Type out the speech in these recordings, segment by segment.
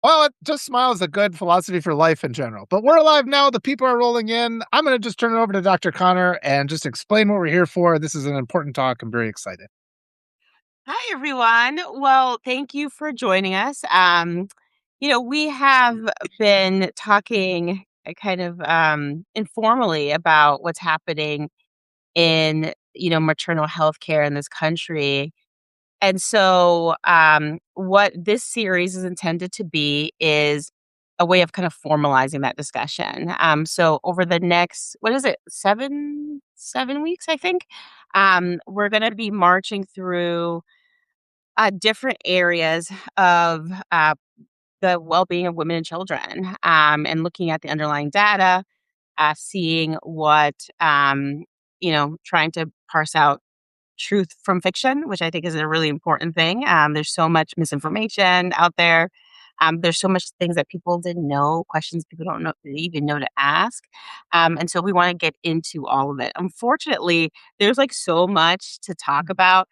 Well, it just smile is a good philosophy for life in general. But we're alive now. The people are rolling in. I'm going to just turn it over to Dr. Connor and just explain what we're here for. This is an important talk. I'm very excited. Hi, everyone. Well, thank you for joining us. We have been talking kind of informally about what's happening in, maternal health care in this country. And so, what this series is intended to be is a way of kind of formalizing that discussion. So over the next, what is it, 7 weeks, I think, we're going to be marching through different areas of the well-being of women and children, and looking at the underlying data, seeing what, trying to parse out truth from fiction, which I think is a really important thing. There's so much misinformation out there. There's so much things that people didn't know, questions people don't know even know to ask. And so we want to get into all of it. Unfortunately, there's like so much to talk about.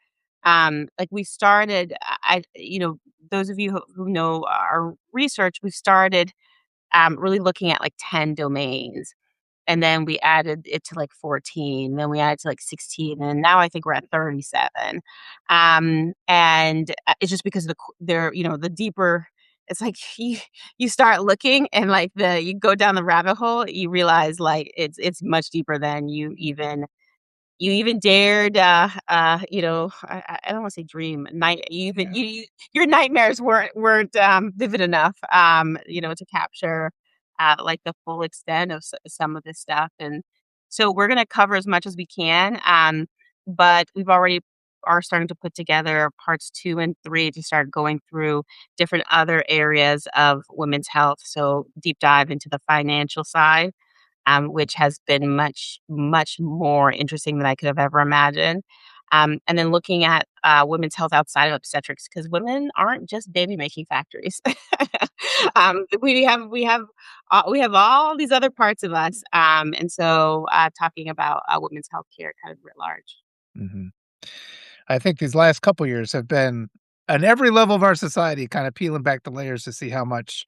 Like we started, those of you who know our research, we started really looking at like 10 domains, and then we added it to, like, 14, then we added to, like, 16, and now I think we're at 37. It's just because the deeper it's like you start looking and, like, you go down the rabbit hole, you realize, like, it's much deeper than you even dared, I don't wanna say dream, you even Yeah. your nightmares weren't, vivid enough, to capture, like, the full extent of some of this stuff, and so we're gonna cover as much as we can, but we've already are starting to put together parts 2 and 3 to start going through different other areas of women's health, so deep dive into the financial side, which has been much, much more interesting than I could have ever imagined. And then looking at women's health outside of obstetrics, because women aren't just baby making factories. We have all these other parts of us, and so talking about women's health care kind of writ large. Mhm. I think these last couple years have been on every level of our society kind of peeling back the layers to see how much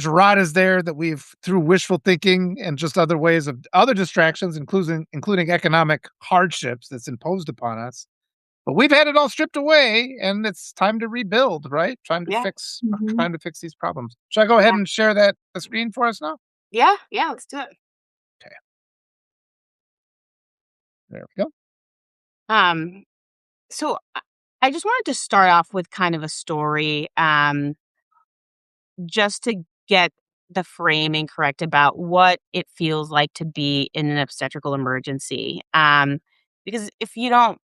rot is there that we've through wishful thinking and just other ways of other distractions, including economic hardships that's imposed upon us. But we've had it all stripped away, and it's time to rebuild, right? Yeah. Hmm. Trying to fix these problems. Should I go ahead Yeah. and share that the screen for us now? Yeah. Yeah. Let's do it. Okay, there we go. Um, so I just wanted to start off with kind of a story. Just to get the framing correct about what it feels like to be in an obstetrical emergency. Because if you don't,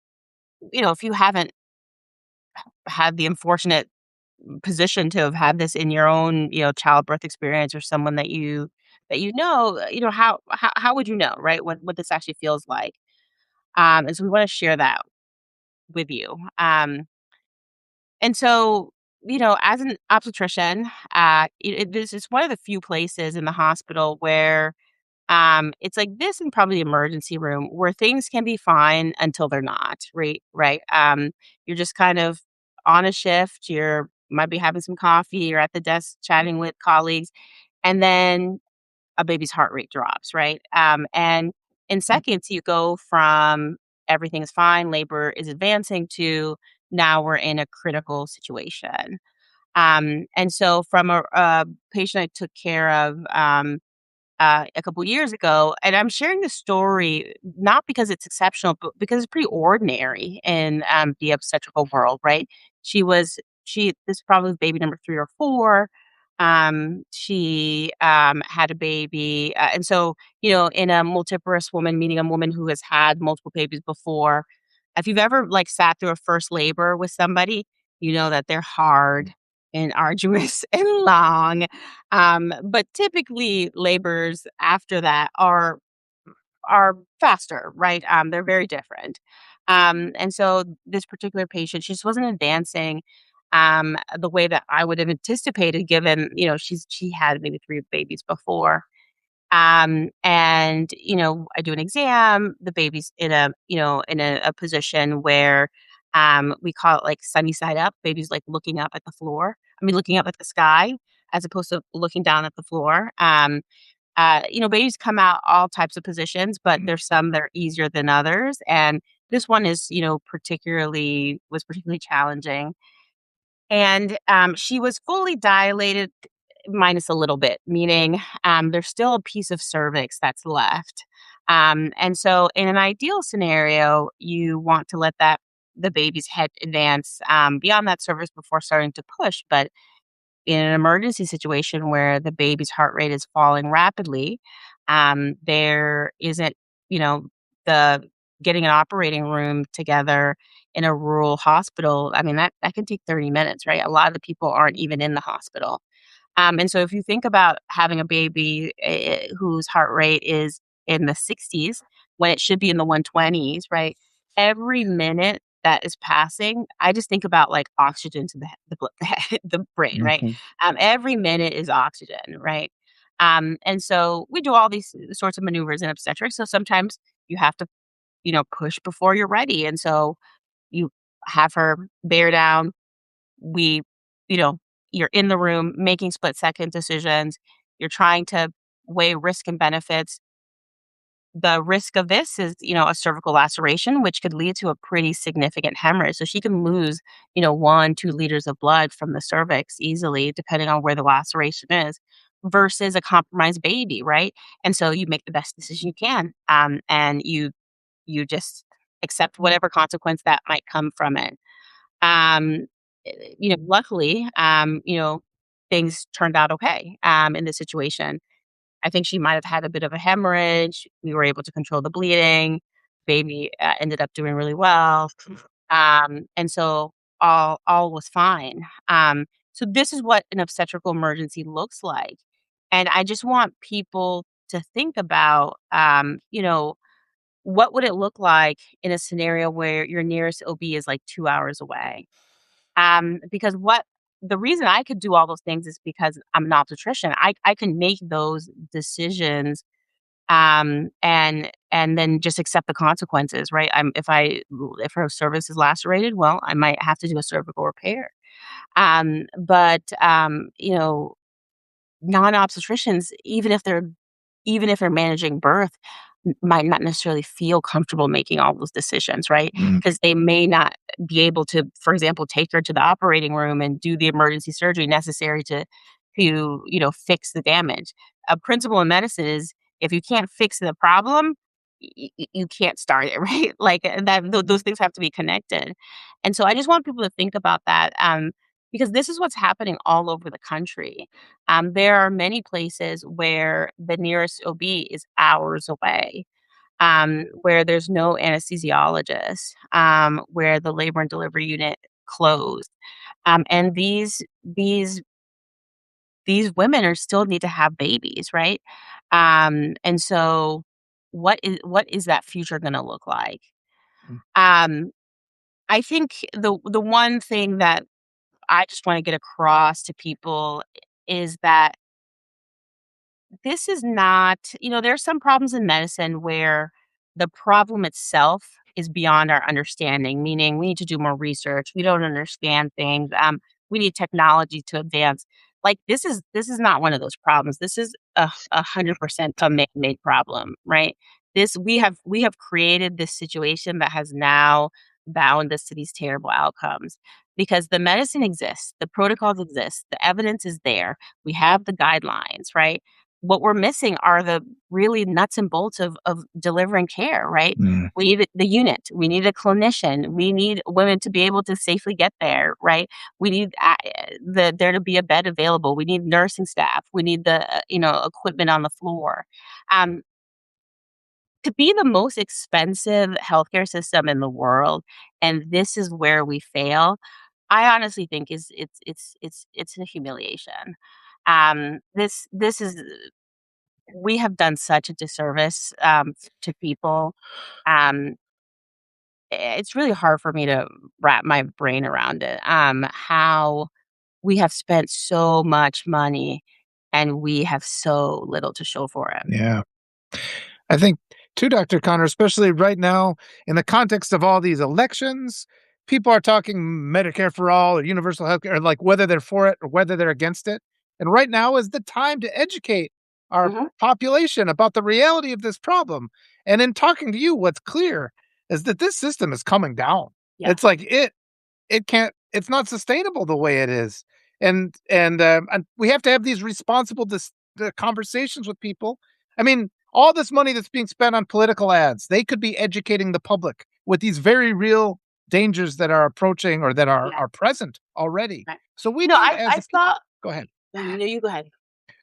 if you haven't had the unfortunate position to have had this in your own, childbirth experience, or someone that how would you know, right? What this actually feels like. And so we want to share that with you. And so, as an obstetrician, this is one of the few places in the hospital where it's like this, and probably the emergency room, where things can be fine until they're not, right? Right. You're just kind of on a shift, you're might be having some coffee, you're at the desk chatting with colleagues, and then a baby's heart rate drops, right? And in seconds, you go from everything is fine, labor is advancing, to now we're in a critical situation. And so, from a patient I took care of a couple years ago, and I'm sharing this story not because it's exceptional, but because it's pretty ordinary in the obstetrical world, right? This probably was baby number 3 or 4. She had a baby, and so in a multiparous woman, meaning a woman who has had multiple babies before. If you've ever like sat through a first labor with somebody, you know that they're hard and arduous and long. But typically, labors after that are faster, right? They're very different. And so this particular patient, she just wasn't advancing the way that I would have anticipated, given she had maybe 3 babies before. And I do an exam. The baby's in a position where we call it like sunny side up. Baby's like looking up at the floor. I mean, looking up at the sky, as opposed to looking down at the floor. Babies come out all types of positions, but Mhm, there's some that are easier than others. And this one is, particularly challenging. And she was fully dilated minus a little bit, meaning there's still a piece of cervix that's left. And so, in an ideal scenario, you want to let the baby's head advance beyond that cervix before starting to push. But in an emergency situation where the baby's heart rate is falling rapidly, there isn't, you know, the getting an operating room together in a rural hospital. I mean, that can take 30 minutes, right? A lot of the people aren't even in the hospital. And so if you think about having a baby whose heart rate is in the 60s when it should be in the 120s, right? Every minute that is passing, I just think about like oxygen to the brain, right? mhm. Every minute is oxygen, right? And so we do all these sorts of maneuvers in obstetrics. So sometimes you have to, push before you're ready. And so you have her bear down, we you know, you're in the room making split-second decisions. You're trying to weigh risk and benefits. The risk of this is, a cervical laceration, which could lead to a pretty significant hemorrhage. So she can lose, 1, 2 liters of blood from the cervix easily, depending on where the laceration is, versus a compromised baby, right? And so you make the best decision you can, and you just accept whatever consequence that might come from it. Um, Luckily, things turned out okay, in this situation. I think she might have had a bit of a hemorrhage. We were able to control the bleeding. Baby, ended up doing really well. And so all was fine. So this is what an obstetrical emergency looks like. And I just want people to think about, what would it look like in a scenario where your nearest OB is like 2 hours away? Because what the reason I could do all those things is because I'm an obstetrician. I can make those decisions, and then just accept the consequences, right? If her cervix is lacerated, well, I might have to do a cervical repair. But non-obstetricians, even if they're managing birth, might not necessarily feel comfortable making all those decisions, right? Mm, Because they may not be able to, for example, take her to the operating room and do the emergency surgery necessary to fix the damage. A principle in medicine is if you can't fix the problem, you can't start it, right? Like those things have to be connected. And so I just want people to think about that, because this is what's happening all over the country. There are many places where the nearest OB is hours away, where there's no anesthesiologist, where the labor and delivery unit closed, and these women are still need to have babies, right? And so, what is that future going to look like? mm, Um, I think the one thing that I just want to get across to people is that this is not, there's some problems in medicine where the problem itself is beyond our understanding, meaning we need to do more research. We don't understand things. We need technology to advance. Like this is not one of those problems. This is 100% a man-made problem, right? We have created this situation that has now bound us to these terrible outcomes because the medicine exists, the protocols exist, the evidence is there. We have the guidelines, right? What we're missing are the really nuts and bolts of delivering care, right? mm, We need the unit. We need a clinician. We need women to be able to safely get there, right? We need there to be a bed available. We need nursing staff. We need the equipment on the floor. Um, to be the most expensive healthcare system in the world, and this is where we fail. I honestly think is it's a humiliation. This is we have done such a disservice, to people. Um, it's really hard for me to wrap my brain around it, how we have spent so much money and we have so little to show for it. yeah. I think too, Dr. Connor, especially right now in the context of all these elections, people are talking Medicare for all or universal health care, like whether they're for it or whether they're against it. And right now is the time to educate our Mhm. population about the reality of this problem. And in talking to you, what's clear is that this system is coming down. Yeah. It's like it can't it's not sustainable the way it is. And we have to have these responsible conversations with people. I mean, all this money that's being spent on political ads, they could be educating the public with these very real dangers that are approaching or that Yeah. are present already. Right. So we You know, need I as a I people. saw Go ahead. no, you go ahead.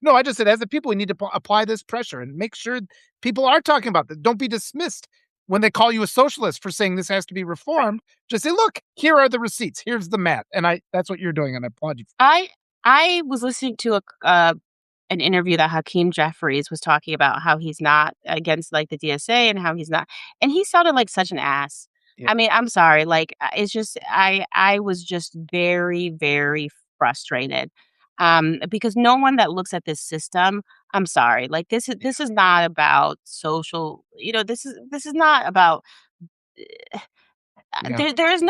No, I just said as a people, we need to apply this pressure and make sure people are talking about this. Don't be dismissed when they call you a socialist for saying this has to be Right. reformed. Just say, look, here are the receipts. Here's the math. And that's what you're doing. And I applaud you. I I was listening to an interview that Hakeem Jeffries was talking about how he's not against, like, the DSA and how he's not and he sounded like such an ass. Yeah. I mean, I'm sorry, like, it's just I was just very, very frustrated, because no one that looks at this system I'm sorry, like, this is not about social this is not about Yeah. Yeah. there's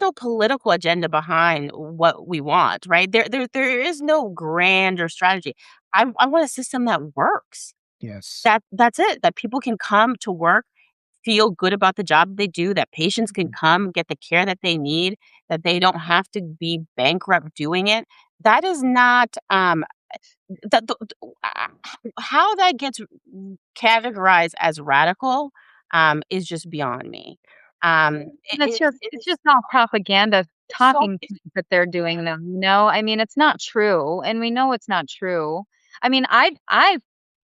no political agenda behind what we want, right? There is no grander strategy. I want a system that works. Yes. That's it. That people can come to work, feel good about the job they do, that patients can Mhm. come get the care that they need, that they don't have to be bankrupt doing it. That is not that how that gets categorized as radical is just beyond me. And It it's is just all propaganda it's so talking points that they're doing them, you know? I mean, it's not true, and we know it's not true. I mean, I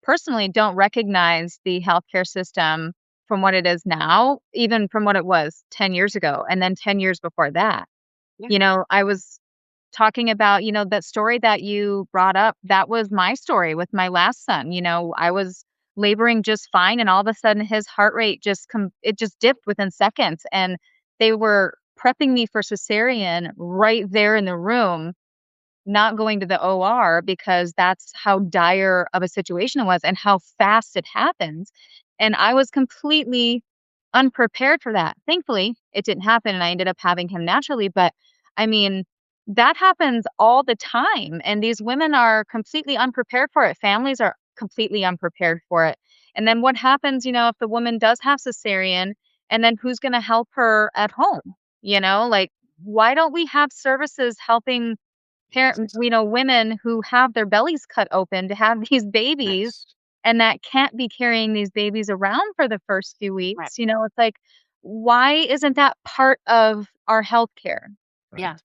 personally don't recognize the healthcare system from what it is now, even from what it was 10 years ago, and then 10 years before that. yeah, You know, I was talking about, that story that you brought up, that was my story with my last son. I was laboring just fine and all of a sudden his heart rate it just dipped within seconds and they were prepping me for cesarean right there in the room, not going to the OR because that's how dire of a situation it was and how fast it happens. And I was completely unprepared for that. Thankfully, it didn't happen and I ended up having him naturally. But I mean, that happens all the time. And these women are completely unprepared for it. Families are completely unprepared for it. And then what happens, if the woman does have cesarean and then who's going to help her at home? Like, why don't we have services helping women who have their bellies cut open to have these babies Yes. and that can't be carrying these babies around for the first few right, weeks. It's like, why isn't that part of our healthcare? Right. yeah.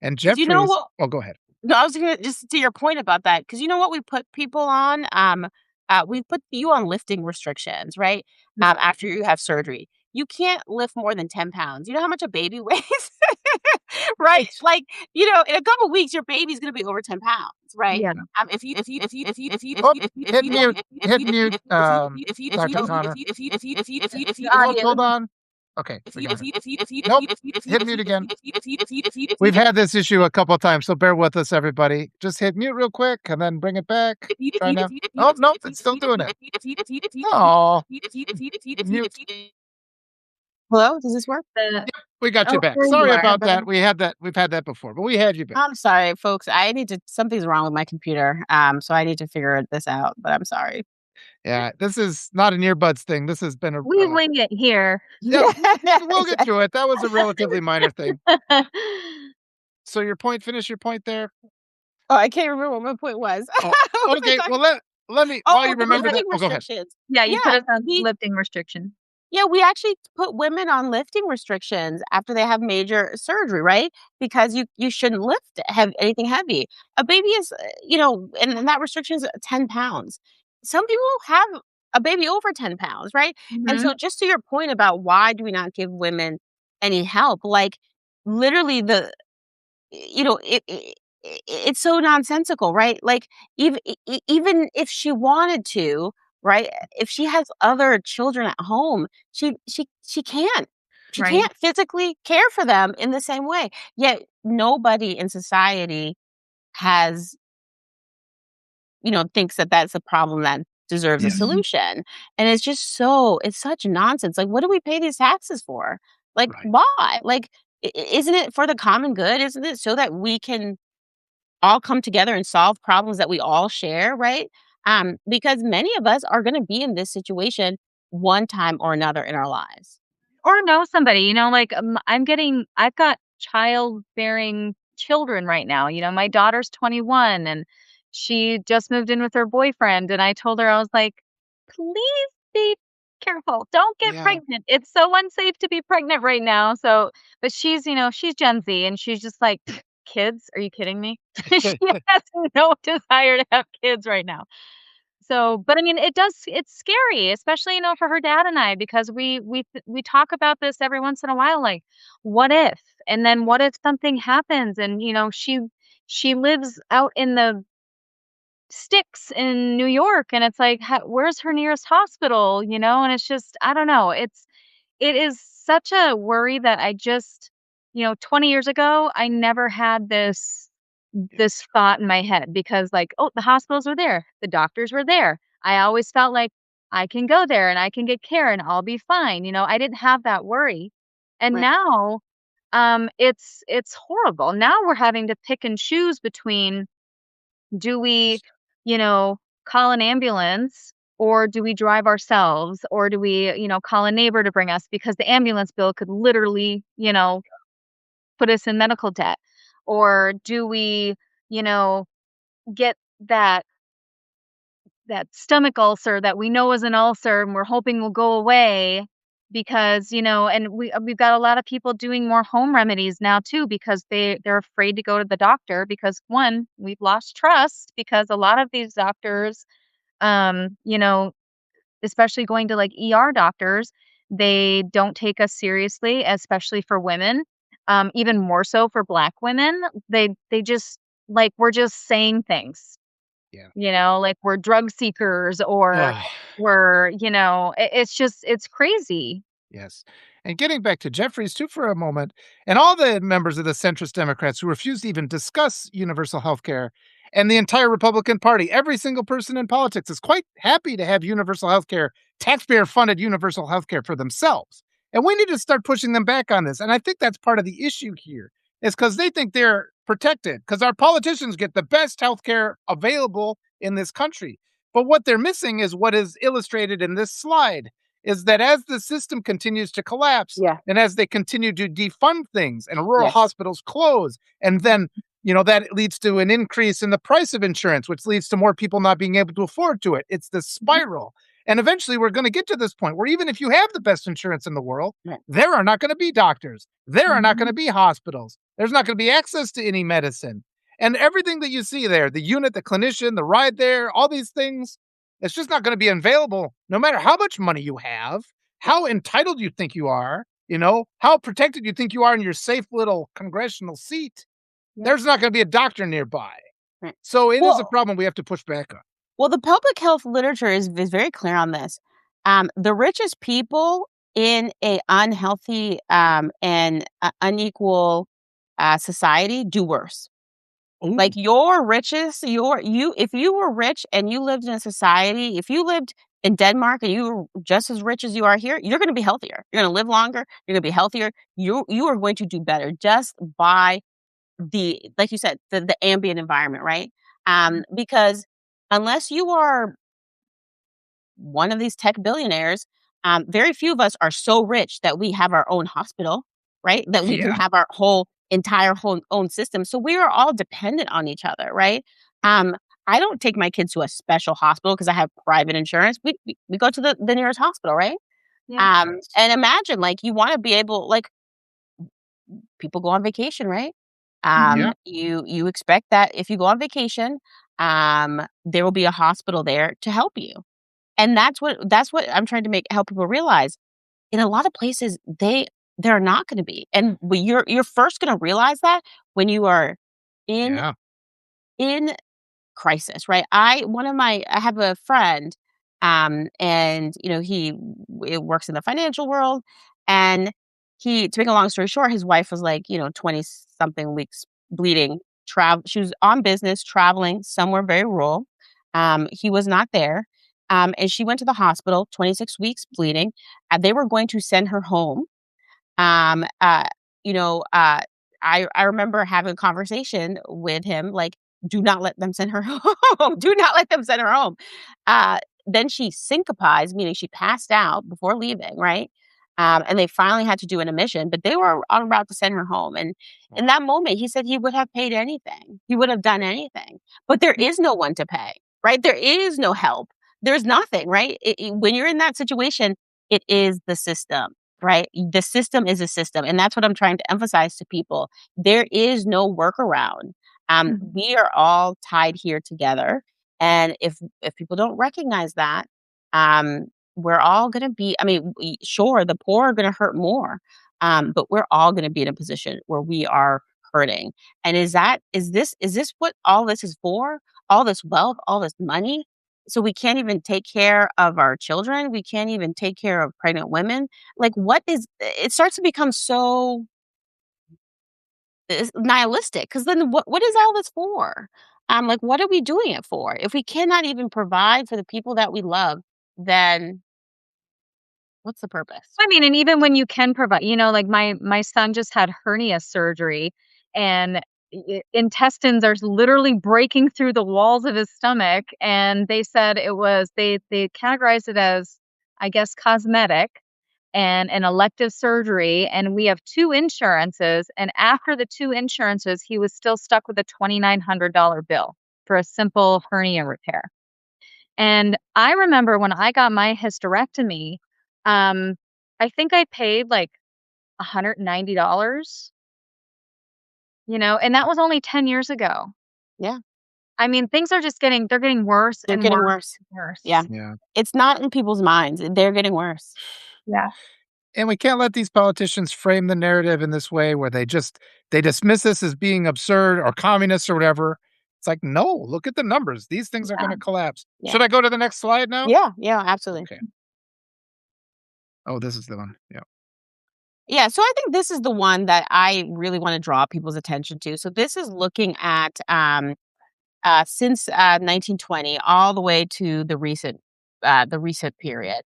And 'Cause you know Jeffries. what Oh, go ahead. no, I was gonna just to your point about that, because you know what we put people on? We put you on lifting restrictions, right? After you have surgery. You can't lift more than 10 pounds. You know how much a baby weighs? Right? Right. Like, in a couple weeks, your baby's gonna be over 10 pounds, right? Yeah. Oh, hit mute. Hit mute, Dr. Connor. The Hold audio. on. Okay, we got it. Nope. Hit mute again. We've had this issue a couple of times, so bear with us, everybody. Just hit mute real quick and then bring it back. Try now. Oh, nope, it's still doing it. Oh, mute. Hello, does this work? We got you Oh, back. there you Sorry are. about that. We've had that before, but we had you back. I'm sorry, folks. I need to something's wrong with my computer. So I need to figure this out, but I'm sorry. Yeah, this is not an earbuds thing. This has been a We wing it here. yeah, we'll get through it. That was a relatively minor thing. So finish your point there. Oh, I can't remember what my point was. Oh, What was I okay. talking Well, let me while you the remember that. lifting Oh, go ahead. restrictions. Yeah, you put Yeah, us on lifting restriction. we actually put women on lifting restrictions after they have major surgery, right? Because you shouldn't have anything heavy. A baby is, and that restriction is 10 pounds. Some people have a baby over 10 pounds, right? And Mhm. so just to your point about why do we not give women any help, like literally it's so nonsensical, right? Like, even if she wanted to, right? If she has other children at home, she can't. She Right. can't physically care for them in the same way. Yet nobody in society has thinks that that's a problem that deserves a Yeah, Mhm. solution. And it's such nonsense. Like, what do we pay these taxes for? Like, right. why? Like, isn't it for the common good? Isn't it so that we can all come together and solve problems that we all share, right? Because many of us are going to be in this situation one time or another in our lives. Or know somebody, like, I've got childbearing children right now. My daughter's 21 and she just moved in with her boyfriend. And I told her, I was like, please be careful. Don't get Yeah. pregnant. It's so unsafe to be pregnant right now. So, but she's Gen Z and she's just like, kids? Are you kidding me? She has no desire to have kids right now. So, but I mean, it's scary, especially, for her dad and I, because we talk about this every once in a while, like, what if? And then what if something happens? And, she lives out in the sticks in New York, and it's like, where's her nearest hospital? And it's just, I don't know. It is such a worry that I just, 20 years ago, I never had this thought in my head because, like, oh, the hospitals were there, the doctors were there. I always felt like I can go there and I can get care and I'll be fine. I didn't have that worry. And Right. now it's horrible. Now we're having to pick and choose between, do we, you know, call an ambulance, or do we drive ourselves, or do we, call a neighbor to bring us because the ambulance bill could literally, put us in medical debt? Or do we, you know, get that stomach ulcer that we know is an ulcer and we're hoping will go away because, and we've got a lot of people doing more home remedies now too because they're afraid to go to the doctor because, one, we've lost trust because a lot of these doctors, um, you know, especially going to like ER doctors, they don't take us seriously, especially for women. Even more so for Black women. They just, like, we're just saying things, Yeah. like we're drug seekers, or Ugh. it's just, it's crazy. Yes. And getting back to Jeffries too for a moment, and all the members of the centrist Democrats who refuse to even discuss universal health care, and the entire Republican Party, every single person in politics is quite happy to have universal health care, taxpayer funded universal health care for themselves. And we need to start pushing them back on this. And I think that's part of the issue here, is because they think they're protected, because our politicians get the best health care available in this country. But what they're missing is what is illustrated in this slide, is that as the system continues to collapse Yeah. and as they continue to defund things and rural Yes. hospitals close, and then, that leads to an increase in the price of insurance, which leads to more people not being able to afford to it. It's the Mhm. spiral. And eventually we're going to get to this point where even if you have the best insurance in the world, Right. there are not going to be doctors. There are not going Mhm. to be hospitals. There's not going to be access to any medicine. And everything that you see there, the unit, the clinician, the ride there, all these things, it's just not going to be available no matter how much money you have, how entitled you think you are, how protected you think you are in your safe little congressional seat. Yeah. There's not going to be a doctor nearby. Right. So it is a Well, problem we have to push back on. well, the public health literature is very clear on this. The richest people in a unhealthy and unequal society do worse. Ooh, Like your richest, if you were rich and you lived in a society, if you lived in Denmark and you were just as rich as you are here, you're going to be healthier. You're going to live longer. You're going to be healthier. You are going to do better just by like you said, the ambient environment, right? Because unless you are one of these tech billionaires, very few of us are so rich that we have our own hospital, right? That we can yeah. have our whole own system. So we are all dependent on each other, right? Um, I don't take my kids to a special hospital because I have private insurance. We go to the nearest hospital, right? Yeah. Yes. And imagine, like, you want to be able, like, people go on vacation, right? Mhm. Yeah. You expect that if you go on vacation, there will be a hospital there to help you. And that's what I'm trying to help people realize. In a lot of places, there are not gonna be. And you're first gonna realize that when you are in Yeah. in crisis, right? I have a friend, and, he works in the financial world, and to make a long story short, his wife was, like, 20 something weeks bleeding, she was on business, traveling somewhere very rural. He was not there, and she went to the hospital, 26 weeks bleeding, and they were going to send her home. Um, uh, you know, uh, I remember having a conversation with him, like, do not let them send her home. Do not let them send her home. Uh, then she syncopized, meaning she passed out before leaving, right? And they finally had to do an admission, but they were on route to send her home. And in that moment, he said he would have paid anything. He would have done anything. But there is no one to pay, right? There is no help. There's nothing, right? When you're in that situation, it is the system, right? The system is a system. And that's what I'm trying to emphasize to people. There is no workaround. Mhm. We are all tied here together. And if people don't recognize that, um, we're all going to be, I mean, sure, the poor are going to hurt more, but we're all going to be in a position where we are hurting. And is this what all this is for? All this wealth, all this money? So we can't even take care of our children. We can't even take care of pregnant women. Like, it starts to become so nihilistic, because then what is all this for? Like, what are we doing it for? If we cannot even provide for the people that we love, then what's the purpose? I mean, and even when you can provide, like my son just had hernia surgery, and intestines are literally breaking through the walls of his stomach, and they said they categorized it as, I guess, cosmetic and an elective surgery, and we have two insurances, and after the two insurances he was still stuck with a $2,900 bill for a simple hernia repair. And I remember when I got my hysterectomy, um, I think I paid like $190, and that was only 10 years ago. Yeah, I mean, things are just they're getting worse they're and getting worse worse. and worse. Yeah. Yeah. It's not in people's minds. They're getting worse. Yeah. And we can't let these politicians frame the narrative in this way where they dismiss us as being absurd or communists or whatever. It's like, no, look at the numbers. These things are Yeah. gonna collapse. Yeah. Should I go to the next slide now? Yeah, yeah, absolutely. Okay. Oh, this is the one. Yeah. Yeah, so I think this is the one that I really wanna draw people's attention to. So this is looking at, since, 1920 all the way to the recent period.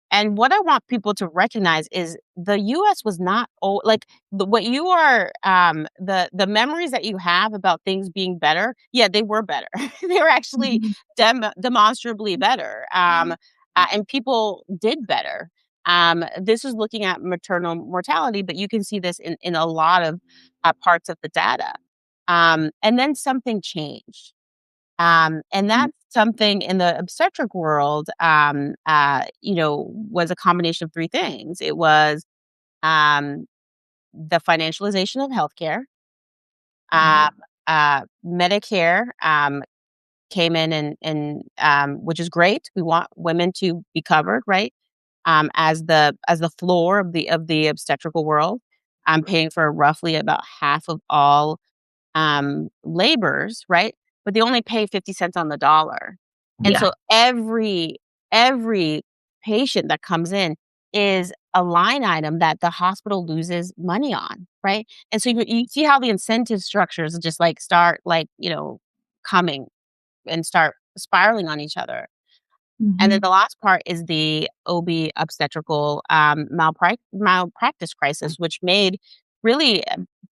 And what I want people to recognize is the US was not like, what you are, the memories that you have about things being better, yeah, they were better. They were actually Mhm. demonstrably better, and people did better. This is looking at maternal mortality, but you can see this in a lot of, parts of the data. And then something changed. And Mhm. that's something in the obstetric world, was a combination of three things. It was, um, the financialization of healthcare. Um, Medicare, came in, and which is great. We want women to be covered, right? As the floor of the obstetrical world. Paying for roughly about half of all labors, right? But they only pay 50 cents on the dollar. And Yeah. so every patient that comes in is a line item that the hospital loses money on, right? And so you see how the incentive structures just like start like, coming and start spiraling on each other. And then Mhm. the last part is the OB obstetrical malpractice crisis, which made really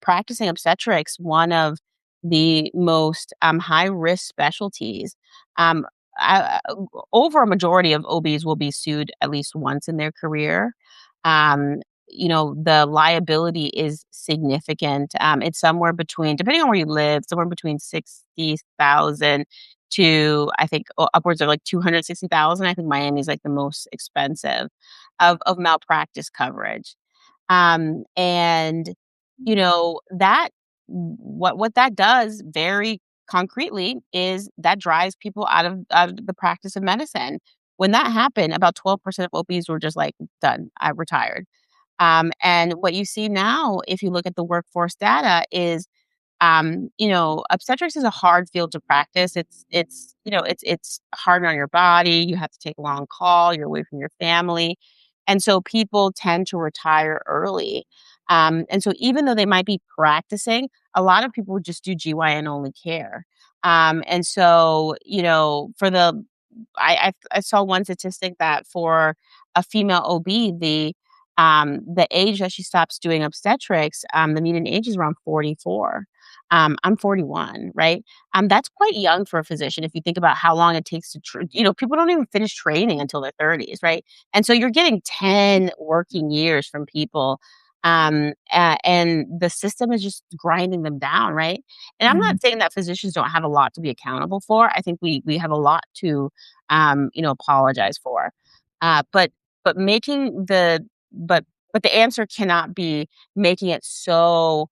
practicing obstetrics one of the most high risk specialties. Um, Over a majority of OBs will be sued at least once in their career. Um, the liability is significant. It's somewhere between, depending on where you live, somewhere between 60,000 to, I think, upwards of like 260,000. I think Miami's like the most expensive of malpractice coverage. And that what that does very concretely is that drives people out of the practice of medicine. When that happened, about 12% of OBs were just like, done, I retired. And what you see now, if you look at the workforce data, is obstetrics is a hard field to practice. It's hard on your body. You have to take long call. You're away from your family, and so people tend to retire early. And so even though they might be practicing, a lot of people would just do GYN only care. And so for I saw one statistic that for a female OB, the age that she stops doing obstetrics, the median age is around 44. I'm 41, right? That's quite young for a physician if you think about how long it takes to people don't even finish training until their 30s, right? And so you're getting 10 working years from people, and the system is just grinding them down, right? And I'm Mhm. not saying that physicians don't have a lot to be accountable for. I think we have a lot to, apologize for. But making but the answer cannot be making it so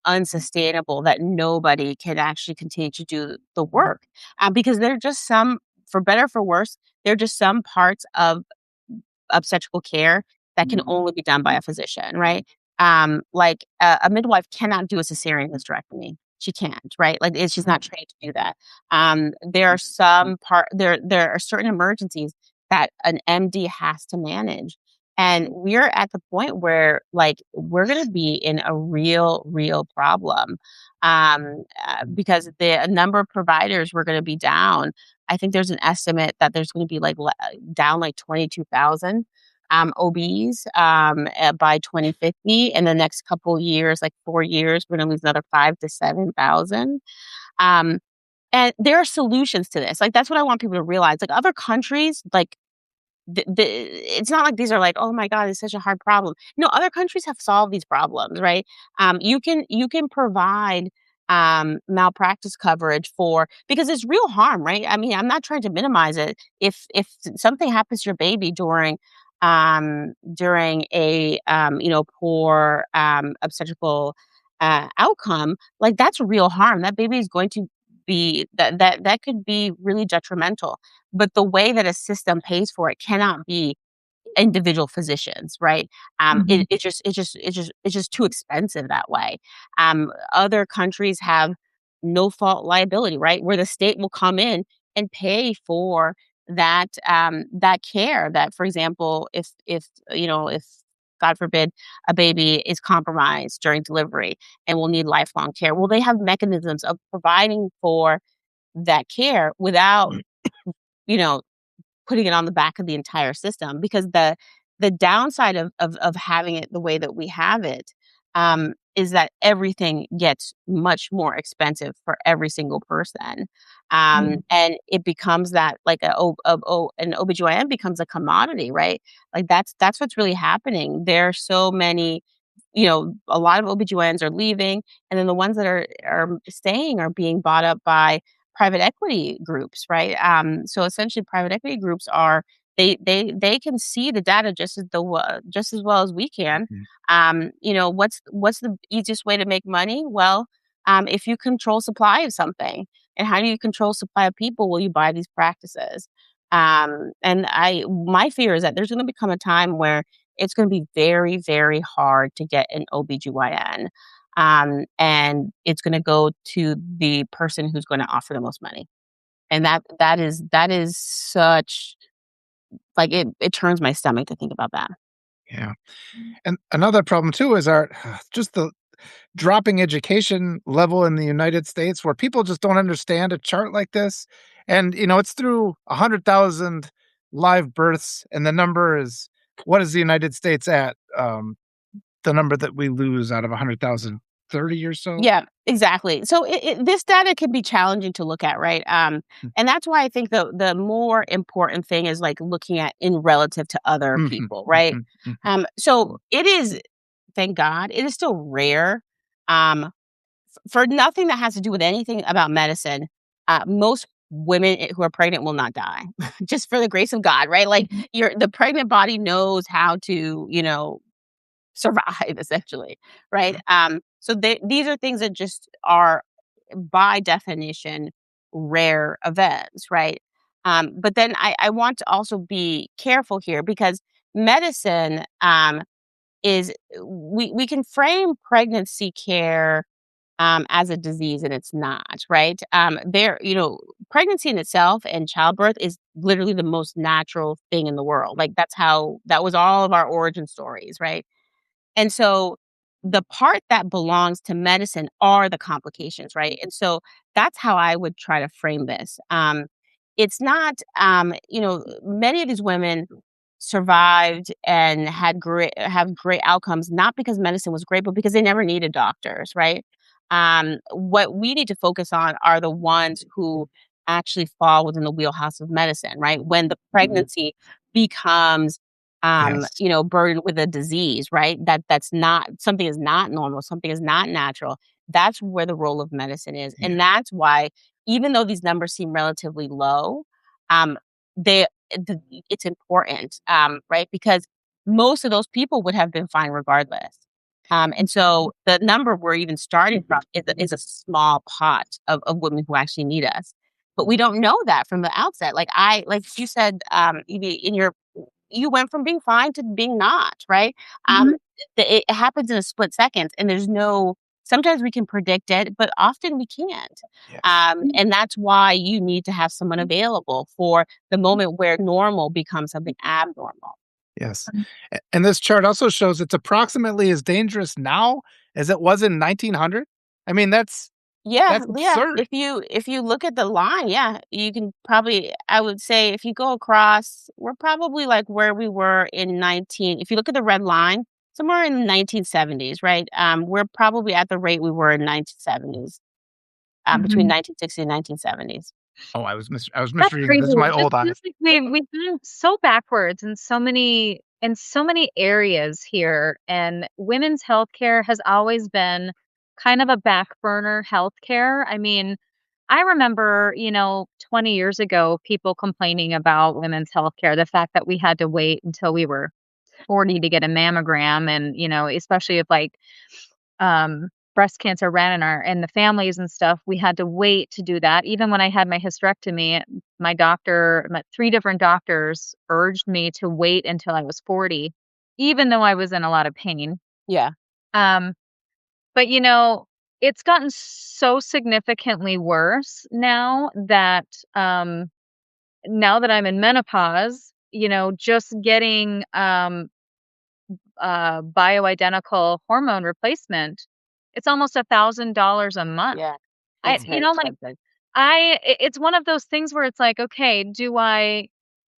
unsustainable that nobody can actually continue to do the work. Because there are just some, for better or for worse, there are just some parts of obstetrical care that can only be done by a physician, right? Like a midwife cannot do a cesarean hysterectomy. She can't, right? Like she's not trained to do that. There are there are certain emergencies that an MD has to manage. And we're at the point where like we're going to be in a real problem, because the a number of providers were going to be down. I think there's an estimate that there's going to be like down like 22,000 OBs by 2050. In the next couple years, like 4 years, we're going to lose another 5 to 7,000. Um, and there are solutions to this. Like that's what I want people to realize. Like other countries, like it's not like these are like, "Oh my god, it's such a hard problem." No, other countries have solved these problems, right? You can provide, malpractice coverage for because it's real harm, right? I mean, I'm not trying to minimize it. If something happens to your baby during a, poor, obstetrical, outcome, like, that's real harm. That baby is going to be that could be really detrimental. But the way that a system pays for it cannot be individual physicians, right? Mhm. It's just too expensive that way. Other countries have no fault liability, right? Where the state will come in and pay for that care. That, for example, if God forbid a baby is compromised during delivery and will need lifelong care, well, they have mechanisms of providing for that care without you know putting it on the back of the entire system because the downside of having it the way that we have it, is that everything gets much more expensive for every single person, and it becomes that like an OBGYN becomes a commodity, right? Like that's what's really happening. There are so many, a lot of OBGYNs are leaving, and then the ones that are staying are being bought up by private equity groups, right? So essentially, private equity groups are they can see the data just as well as we can. Mhm. What's the easiest way to make money? Well, if you control supply of something, and how do you control supply of people? Well, you buy these practices. And my fear is that there's going to become a time where it's going to be very, very hard to get an OBGYN. And it's going to go to the person who's going to offer the most money. And that is such like it turns my stomach to think about that. Yeah. And another problem too is our just the dropping education level in the United States where people just don't understand a chart like this. And, it's through 100,000 live births, and the number is what is the United States at? The number that we lose out of 100,000, 30 or so? Yeah, exactly. So this data can be challenging to look at, right? And that's why I think the more important thing is like looking at in relative to other Mhm, people, right? mhm, mhm, So it is, thank God, it is still rare. Um, for nothing that has to do with anything about medicine, most women who are pregnant will not die, just for the grace of God, right? Like the pregnant body knows how to, survive essentially, right? So these are things that just are by definition rare events, right? But then I want to also be careful here because medicine, is we can frame pregnancy care, as a disease, and it's not, right? Pregnancy in itself and childbirth is literally the most natural thing in the world. Like that was all of our origin stories, right? And so the part that belongs to medicine are the complications, right? And so that's how I would try to frame this. It's not, many of these women survived and have great outcomes, not because medicine was great, but because they never needed doctors, right? What we need to focus on are the ones who actually fall within the wheelhouse of medicine, right? When the pregnancy becomes, Yes. burdened with a disease, right? That's not something is not normal, something is not natural. That's where the role of medicine is, Yeah. and that's why even though these numbers seem relatively low, um, they it's important, right? Because most of those people would have been fine regardless. And so the number we're even starting from is a small pot of women who actually need us. But we don't know that from the outset. Like you said, Evie, you went from being fine to being not, right? Um, Mhm. it happens in a split second, and there's no. Sometimes we can predict it, but often we can't. Yes. And that's why you need to have someone available for the moment where normal becomes something abnormal. Yes. And this chart also shows it's approximately as dangerous now as it was in 1900. I mean, Yeah, that's yeah. absurd. If you look at the line, yeah, you can probably I would say if you go across, we're probably like where we were in 19 if you look at the red line, somewhere in the 1970s, right? We're probably at the rate we were in 1970s, between Mhm. 1960 and 1970s. Oh, I was That's misreading. crazy. This is my It just old feels eyes. like we've been so backwards in so many areas here, and women's healthcare has always been kind of a back burner healthcare. I mean, I remember, 20 years ago, people complaining about women's healthcare, the fact that we had to wait until we were 40 to get a mammogram and, especially if like breast cancer ran in the families and stuff, we had to wait to do that. Even when I had my hysterectomy, my 3 different doctors urged me to wait until I was 40, even though I was in a lot of pain. Yeah. Um, but, it's gotten so significantly worse now that I'm in menopause, just getting, bioidentical hormone replacement, it's almost $1,000 a month. Yeah. I It's you very know, like, expensive. it's one of those things where it's like, "Okay, do I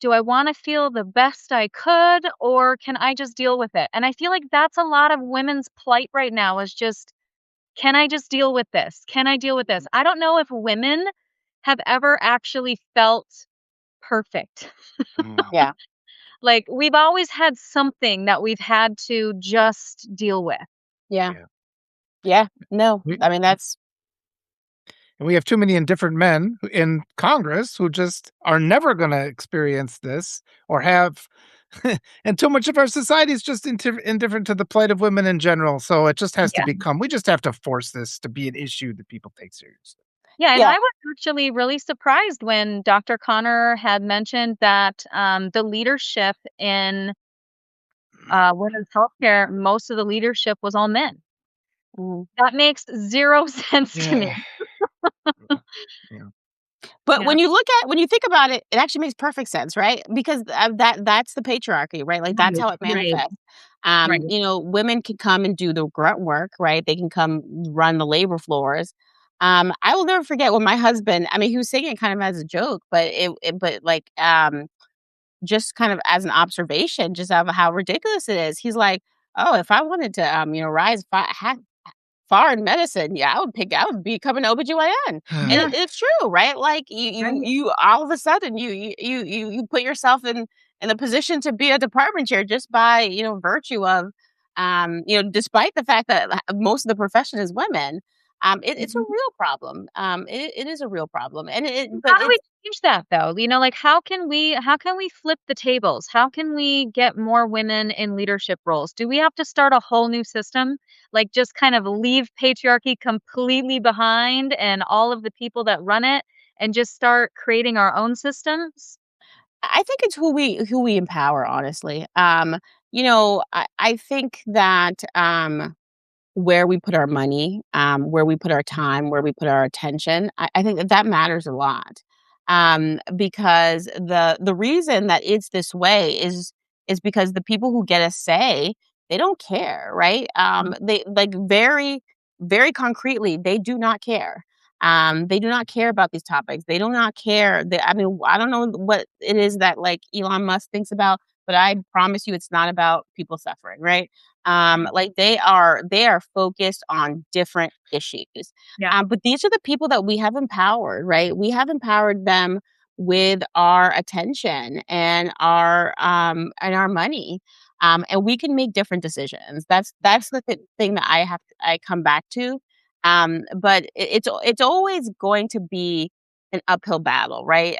wanna feel the best I could, or can I just deal with it?" And I feel like that's a lot of women's plight right now is just, "Can I just deal with this? Can I deal with this?" I don't know if women have ever actually felt perfect. Mm, Yeah. Like, we've always had something that we've had to just deal with. Yeah. yeah. Yeah. No. We I mean, that's and we have too many indifferent men in Congress who just are never gonna experience this or have and too much of our society is just indifferent to the plight of women in general, so it just has to Yeah. become we just have to force this to be an issue that people take seriously. Yeah, and yeah. I was actually really surprised when Dr. Connor had mentioned that, the leadership in, women's healthcare, most of the leadership was all men. Mhm. That makes 0 sense to me. Yeah. Yeah. But Yeah. when you think about it, it actually makes perfect sense, right? Because that's the patriarchy, right? Like that's Right, how it right, manifests. right. Women can come and do the grunt work, right? They can come run the labor floors. I will never forget when my husband, I mean, he was saying it kind of as a joke, but but like, just kind of as an observation, just of how ridiculous it is. He's like, "Oh, if I wanted to, rise far in medicine, yeah, I would become an OBGYN." And Yeah, it's true, right? Like right. you all of a sudden you put yourself in a position to be a department chair just by, virtue of despite the fact that most of the profession is women. It's a Mhm. real problem. It is a real problem. And but How do we it's change that though? Like how can we flip the tables? How can we get more women in leadership roles? Do we have to start a whole new system? Like just kind of leave patriarchy completely behind and all of the people that run it and just start creating our own systems? I think it's who we empower, honestly. I think that where we put our money, where we put our time, where we put our attention. I think that matters a lot, because the reason that it's this way is because the people who get a say they don't care, right? They like very concretely they do not care. They do not care about these topics. They do not care. I mean, I don't know what it is that like Elon Musk thinks about, but I promise you, it's not about people suffering, right? Mhm. Like they are focused on different issues. Yeah. But these are the people that we have empowered, right? We have empowered them with our attention and our money. And we can make different decisions. That's the thing that I come back to. But it's always going to be an uphill battle, right?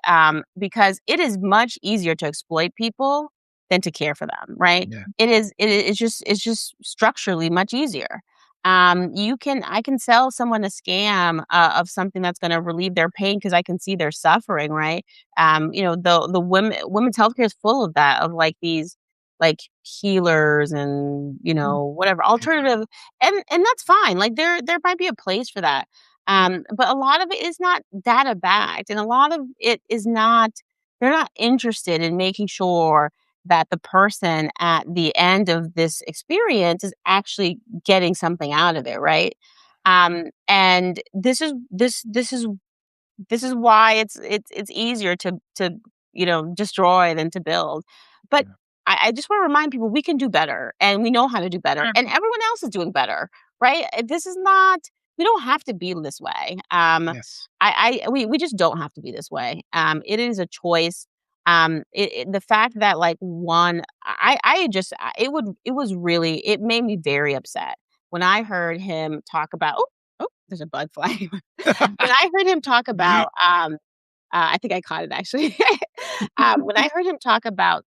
Because it is much easier to exploit people than to care for them, right? Yeah. It's just structurally much easier. You can I can sell someone a scam of something that's going to relieve their pain because I can see they're suffering, right? The women's healthcare is full of that, of like these like healers and Mhm. whatever Yeah. alternative, and that's fine. Like there might be a place for that. But a lot of it is not data backed, and a lot of it is not. They're not interested in making sure that the person at the end of this experience is actually getting something out of it, right? And this is why it's easier to destroy than to build. But Yeah. I just want to remind people we can do better, and we know how to do better, and 100%. everyone else is doing better, right? This is not we don't have to be this way. Yes. We just don't have to be this way. It is a choice. The fact that like one, I just it was really it made me very upset when I heard him talk about. Oh, there's a bug flying. When I heard him talk about, I think I caught it actually. When I heard him talk about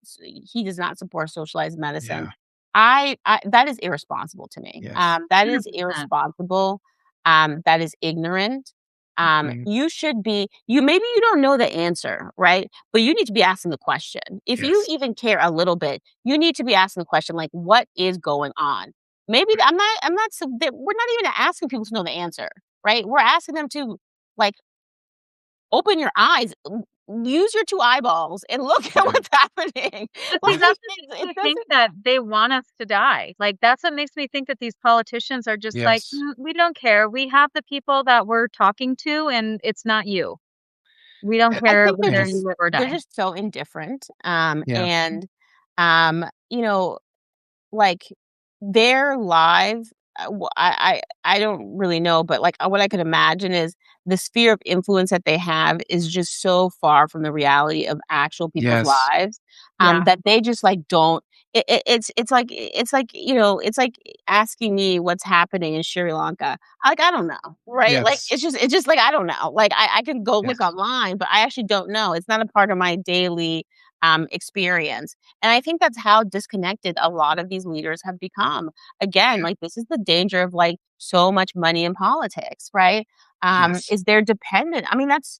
he does not support socialized medicine, Yeah. I that is irresponsible to me. Yes. That is 100%. irresponsible. That is ignorant. Mhm. You should be you maybe you don't know the answer, right? But you need to be asking the question. If you Yes. even care a little bit, you need to be asking the question like, what is going on? Maybe I'm not so that we're not even asking people to know the answer, right? We're asking them to like open your eyes, use your 2 eyeballs and look at Yeah. what's happening. But see, Like, that's what makes it me think doesn't that they want us to die. Like, that's what makes me think that these politicians are just like, Yes. We don't care. We have the people that we're talking to, and it's not you. We don't And I care think whether you live or they're die." just so indifferent, yeah. and, you know, like, their lives, I don't really know, but, like, what I could imagine is the sphere of influence that they have is just so far from the reality of actual people's Yes. lives, Yeah. that they just, like, don't it's like asking me what's happening in Sri Lanka. Like, I don't know, right? Like, Yes. it's just like, I don't know. Like, I can go look Yes. online, but I actually don't know. It's not a part of my daily, experience. And I think that's how disconnected a lot of these leaders have become. Again, Yeah. like this is the danger of like so much money in politics, right? Yes. Is they're dependent. I mean, that's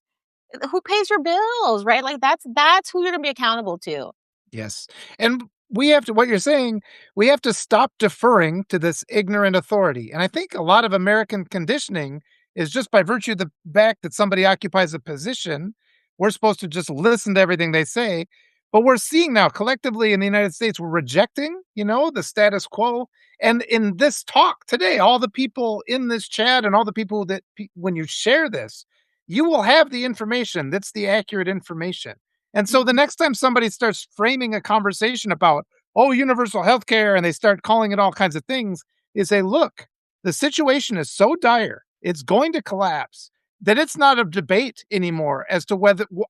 who pays your bills, right? Like that's who you're gonna be accountable to. Yes. And we have to what you're saying, we have to stop deferring to this ignorant authority. And I think a lot of American conditioning is just by virtue of the fact that somebody occupies a position, we're supposed to just listen to everything they say. But we're seeing now collectively in the United States, we're rejecting, the status quo. And in this talk today, all the people in this chat and all the people that, when you share this, you will have the information that's the accurate information. And so the Mhm. next time somebody starts framing a conversation about, oh, universal healthcare, and they start calling it all kinds of things, is say, look, the situation is so dire, it's going to collapse, that it's not a debate anymore as to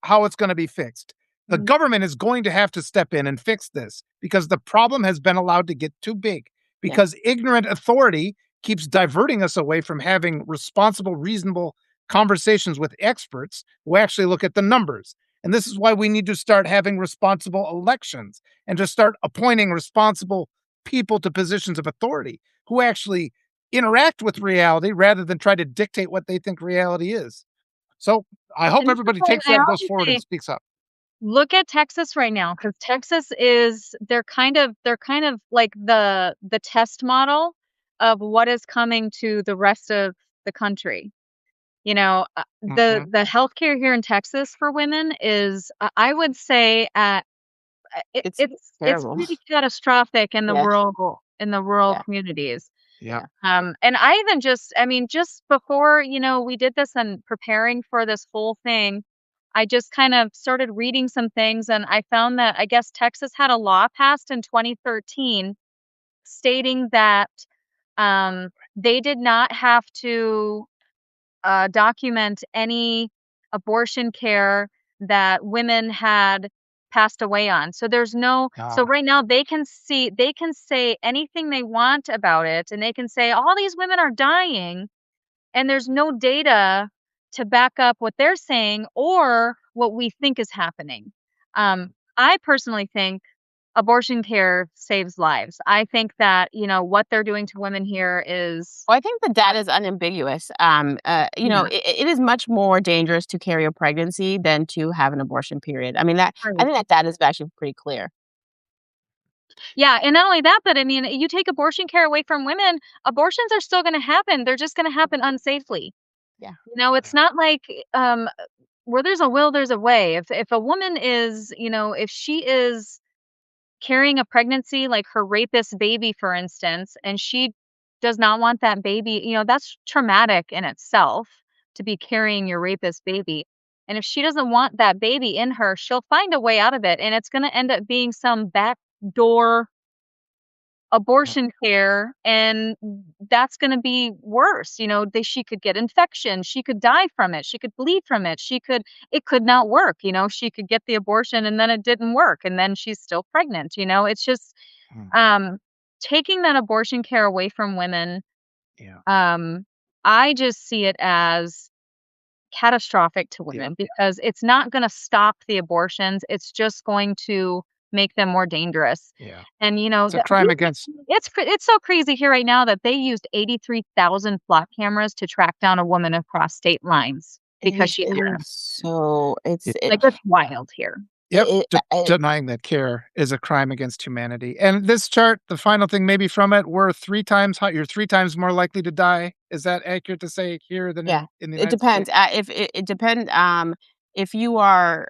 how it's going to be fixed. The Mhm. government is going to have to step in and fix this because the problem has been allowed to get too big Yeah, because ignorant authority keeps diverting us away from having responsible, reasonable conversations with experts who actually look at the numbers. And this is why we need to start having responsible elections and to start appointing responsible people to positions of authority who actually interact with reality rather than try to dictate what they think reality is. So I hope And this is everybody why takes I that, goes always forward, and say, speaks up. look at Texas right now, because Texas is they're kind of like the test model of what is coming to the rest of the country. The Mhm. the healthcare here in Texas for women is, I would say, it's it's terrible. pretty catastrophic in the Yeah, rural yeah, communities. Yeah. yeah. And I even just before, we did this and preparing for this whole thing, I just kind of started reading some things, and I found that I guess Texas had a law passed in 2013 stating that they did not have to document any abortion care that women had passed away on. So there's no, so Ah, right now they can say anything they want about it, and they can say all these women are dying, and there's no data to back up what they're saying or what we think is happening. I personally think abortion care saves lives. I think that, what they're doing to women here is, Well, I think the data is unambiguous. yeah, It is much more dangerous to carry a pregnancy than to have an abortion. Period. I mean, that I right. think that data is actually pretty clear. Yeah, and not only that, but I mean, you take abortion care away from women, abortions are still gonna happen, they're just gonna happen unsafely. Yeah. It's not like, where there's a will, there's a way. If a woman is, if she is carrying a pregnancy, like her rapist baby, for instance, and she does not want that baby, that's traumatic in itself to be carrying your rapist baby. And if she doesn't want that baby in her, she'll find a way out of it. And it's going to end up being some backdoor yeah, abortion care. And that's going to be worse. She could get infection. She could die from it. She could bleed from it. It could not work. She could get the abortion and then it didn't work. And then she's still pregnant. It's just, mm, um, taking that abortion care away from women, yeah, um, I just see it as catastrophic to yeah, women because it's not gonna stop the abortions, it's just going to make them more dangerous. yeah. And, It's a crime against it's so crazy here right now that they used 83,000 flock cameras to track down a woman across state lines because she It had is an so y like, that's wild here. yep, it denying that care is a crime against humanity. And this chart, the final thing maybe from it, we're 3 times high you're 3 times more likely to die. Is that accurate to say here than Yeah, in the it United depends. States? If it depends, if you are,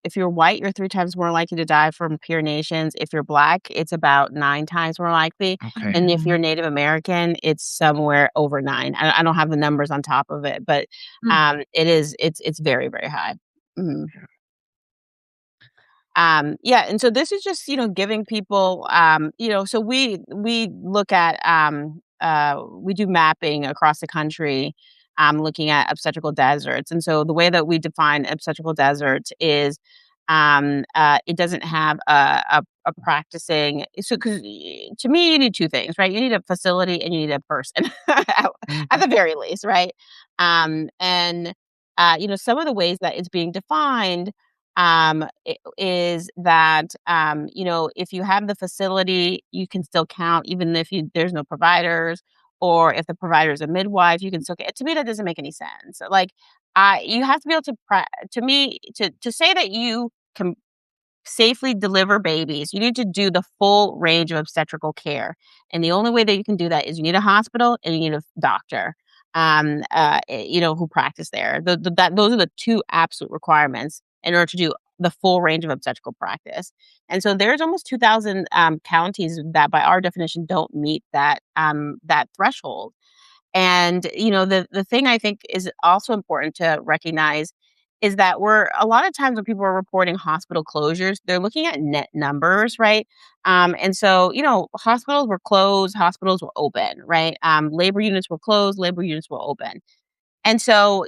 if you're white, you're 3 times more likely to die from pure nations. If you're black, it's about 9 times more likely, Okay. and if Mhm. you're Native American, it's somewhere over 9. I don't have the numbers on top of it, but, Mm. it's very, very high. Mhm. Yeah, and so this is just, giving people, so we look at, we do mapping across the country, looking at obstetrical deserts. And so the way that we define obstetrical deserts is, it doesn't have a practicing. So, because to me, you need 2 things, right? You need a facility and you need a person, at Mhm. the very least, right? And some of the ways that it's being defined, is that, if you have the facility, you can still count even if there's no providers, or if the provider is a midwife, you can still to me, that doesn't make any sense. Like, you have to be able to to me, to say that you can safely deliver babies, you need to do the full range of obstetrical care. And the only way that you can do that is you need a hospital and you need a doctor, who practice there. Those are the 2 absolute requirements in order to do the full range of obstetrical practice. And so there's almost 2,000 counties that, by our definition, don't meet that threshold. And, the thing I think is also important to recognize is that we're a lot of times when people are reporting hospital closures, they're looking at net numbers, right? And so, hospitals were closed, hospitals were open, right? Labor units were closed, labor units were open. And so,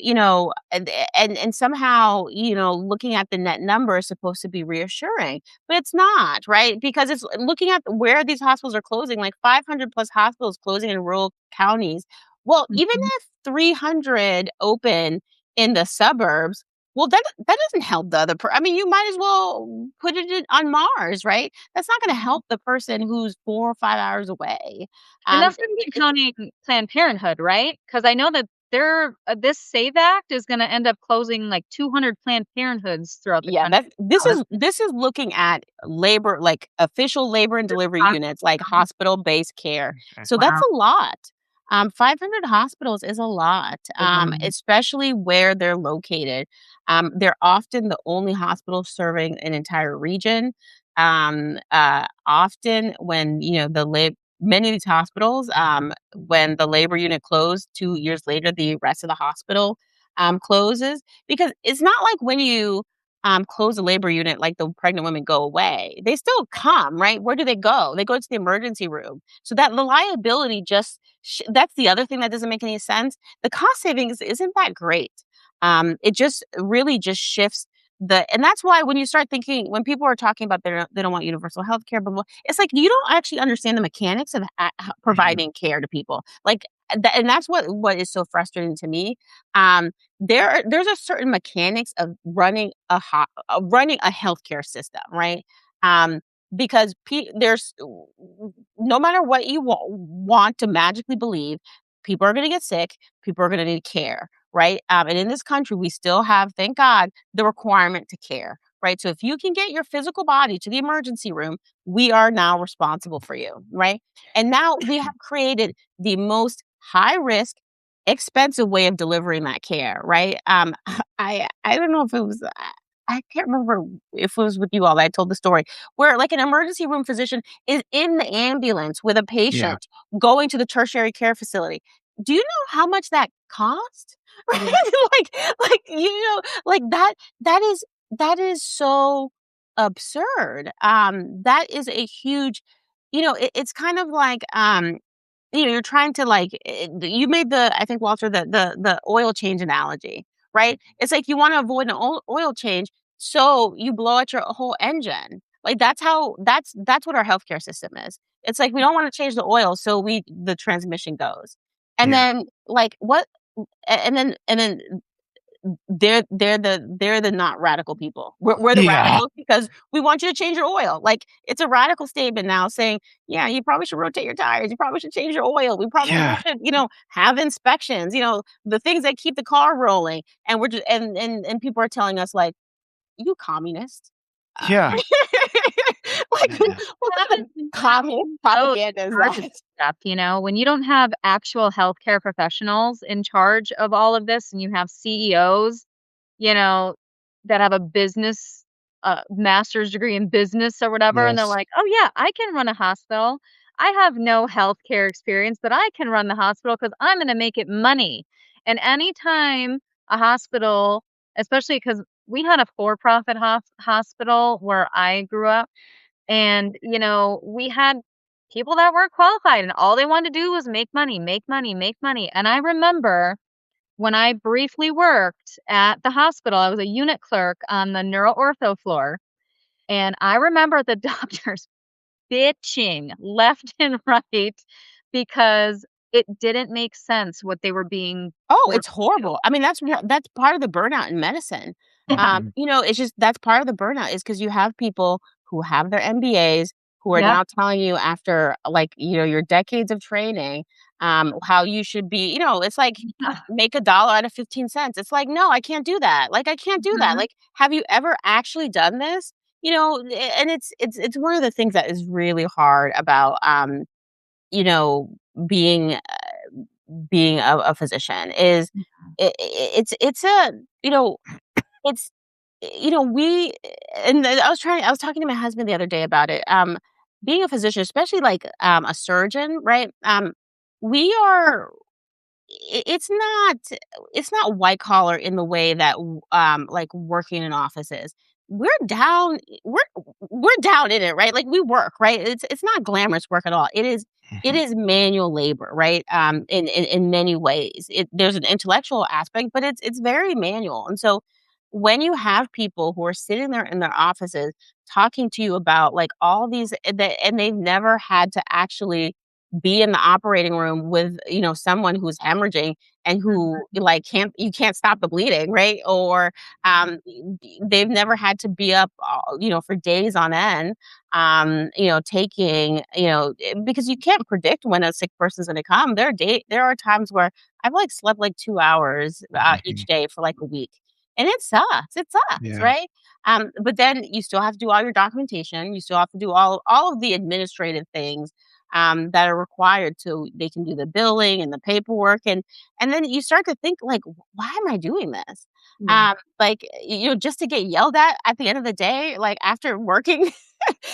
and somehow, looking at the net number is supposed to be reassuring, but it's not, right? Because it's looking at where these hospitals are closing, like 500 plus hospitals closing in rural counties. Well, even Mhm. if 300 open in the suburbs, well, that doesn't help the other. I mean, you might as well put it on Mars, right? That's not going to help the person who's 4 or 5 hours away. And Um, that's not even counting Planned Parenthood, right? Because I know that this SAVE Act is gonna end up closing, like, 200 Planned Parenthoods throughout the Yeah, country. that this Oh, that's is this is looking at labor, like official labor and delivery units, like awesome. hospital-based care. Okay. So that's Wow. a lot. 500 hospitals is a lot, especially where they're located. They're often the only hospital serving an entire region. Often when, many of these hospitals, when the labor unit closed 2 years later, the rest of the hospital closes, because it's not like when you close the labor unit, like the pregnant women go away. They still come, right? Where do they go? They go to the emergency room. So that the liability just that's the other thing that doesn't make any sense. The cost savings isn't that great. It just really just shifts and that's why when you start thinking, when people are talking about they don't want universal health care, blah, blah, it's like you don't actually understand the mechanics of Mhm. providing care to people. Like, and that's what is so frustrating to me. There's a certain mechanics of running a healthcare system, right? Um, because there's no matter what you want to magically believe, people are going to get sick, people are going to need care, right? And in this country, we still have, thank God, the requirement to care, right? So if you can get your physical body to the emergency room, we are now responsible for you, right? And now we have created the most high risk, expensive way of delivering that care, right? I don't know if it was. I can't remember if it was with you all that I told the story where like an emergency room physician is in the ambulance with a Yeah. patient going to the tertiary care facility. Do you know how much that cost? Right? Yeah. Like that is so absurd. That is a huge, it's kind of like you're trying to like you made I think Walter the oil change analogy, right? It's like you want to avoid an oil change, so you blow out your whole engine. Like that's what our healthcare system is. It's like we don't want to change the oil, so the transmission goes. And Yeah. then like what and then they're the not radical people. We're the Yeah. radicals because we want you to change your oil. Like it's a radical statement now saying, yeah, you probably should rotate your tires. You probably should change your oil. We Yeah. should, have inspections, the things that keep the car rolling. And we're just and people are telling us like, you communist. Yeah. Like Yeah. what kind of Happens communist so propaganda is hard with that? stuff, when you don't have actual healthcare professionals in charge of all of this and you have CEOs, you know, that have a business master's degree in business or whatever, and they're Yes. like, "Oh yeah, I can run a hospital. I have no healthcare experience, but I can run the hospital because I'm going to make it money." And anytime a hospital, especially because we had a for-profit hospital where I grew up, and, we had people that weren't qualified and all they wanted to do was make money, make money, make money. And I remember when I briefly worked at the hospital, I was a unit clerk on the neuro ortho floor. And I remember the doctors bitching left and right because it didn't make sense what they were being Oh, forced it's to horrible. I mean, that's part of the burnout in medicine. do. Yeah. Mhm. It's just that's part of the burnout is because you have people who have their MBAs who are Yep. now telling you after like, your decades of training, how you should be, it's like make a dollar out of 15 cents. It's like, no, I can't do that. Like, I can't do that. Mhm. Like, have you ever actually done this? And it's one of the things that is really hard about, you know, being being a physician is it's a it's we and then I was talking to my husband the other day about it. Being a physician, especially like a surgeon, right? We are it's not white collar in the way that like working in offices. We're down we're we're down in it, right? Like we work, right? It's not glamorous work at all. It Mhm. is manual labor, right? In many ways. There's an intellectual aspect, but it's very manual. And so when you have people who are sitting there in their offices talking to you about like all these and they've never had to actually be in the operating room with, someone who's hemorrhaging and who Mhm. like you can't stop the bleeding, right? Or they've never had to be up, for days on end, taking, because you can't predict when a sick person's going to come. There are times where I've like slept like 2 hours each Mhm. day for like a week. And it sucks. It sucks, Yeah. right? But then you still have to do all your documentation. You still have to do all of the administrative things that are required so they can do the billing and the paperwork and then you start to think like why am I doing this Yeah. like just to get yelled at the end of the day like after working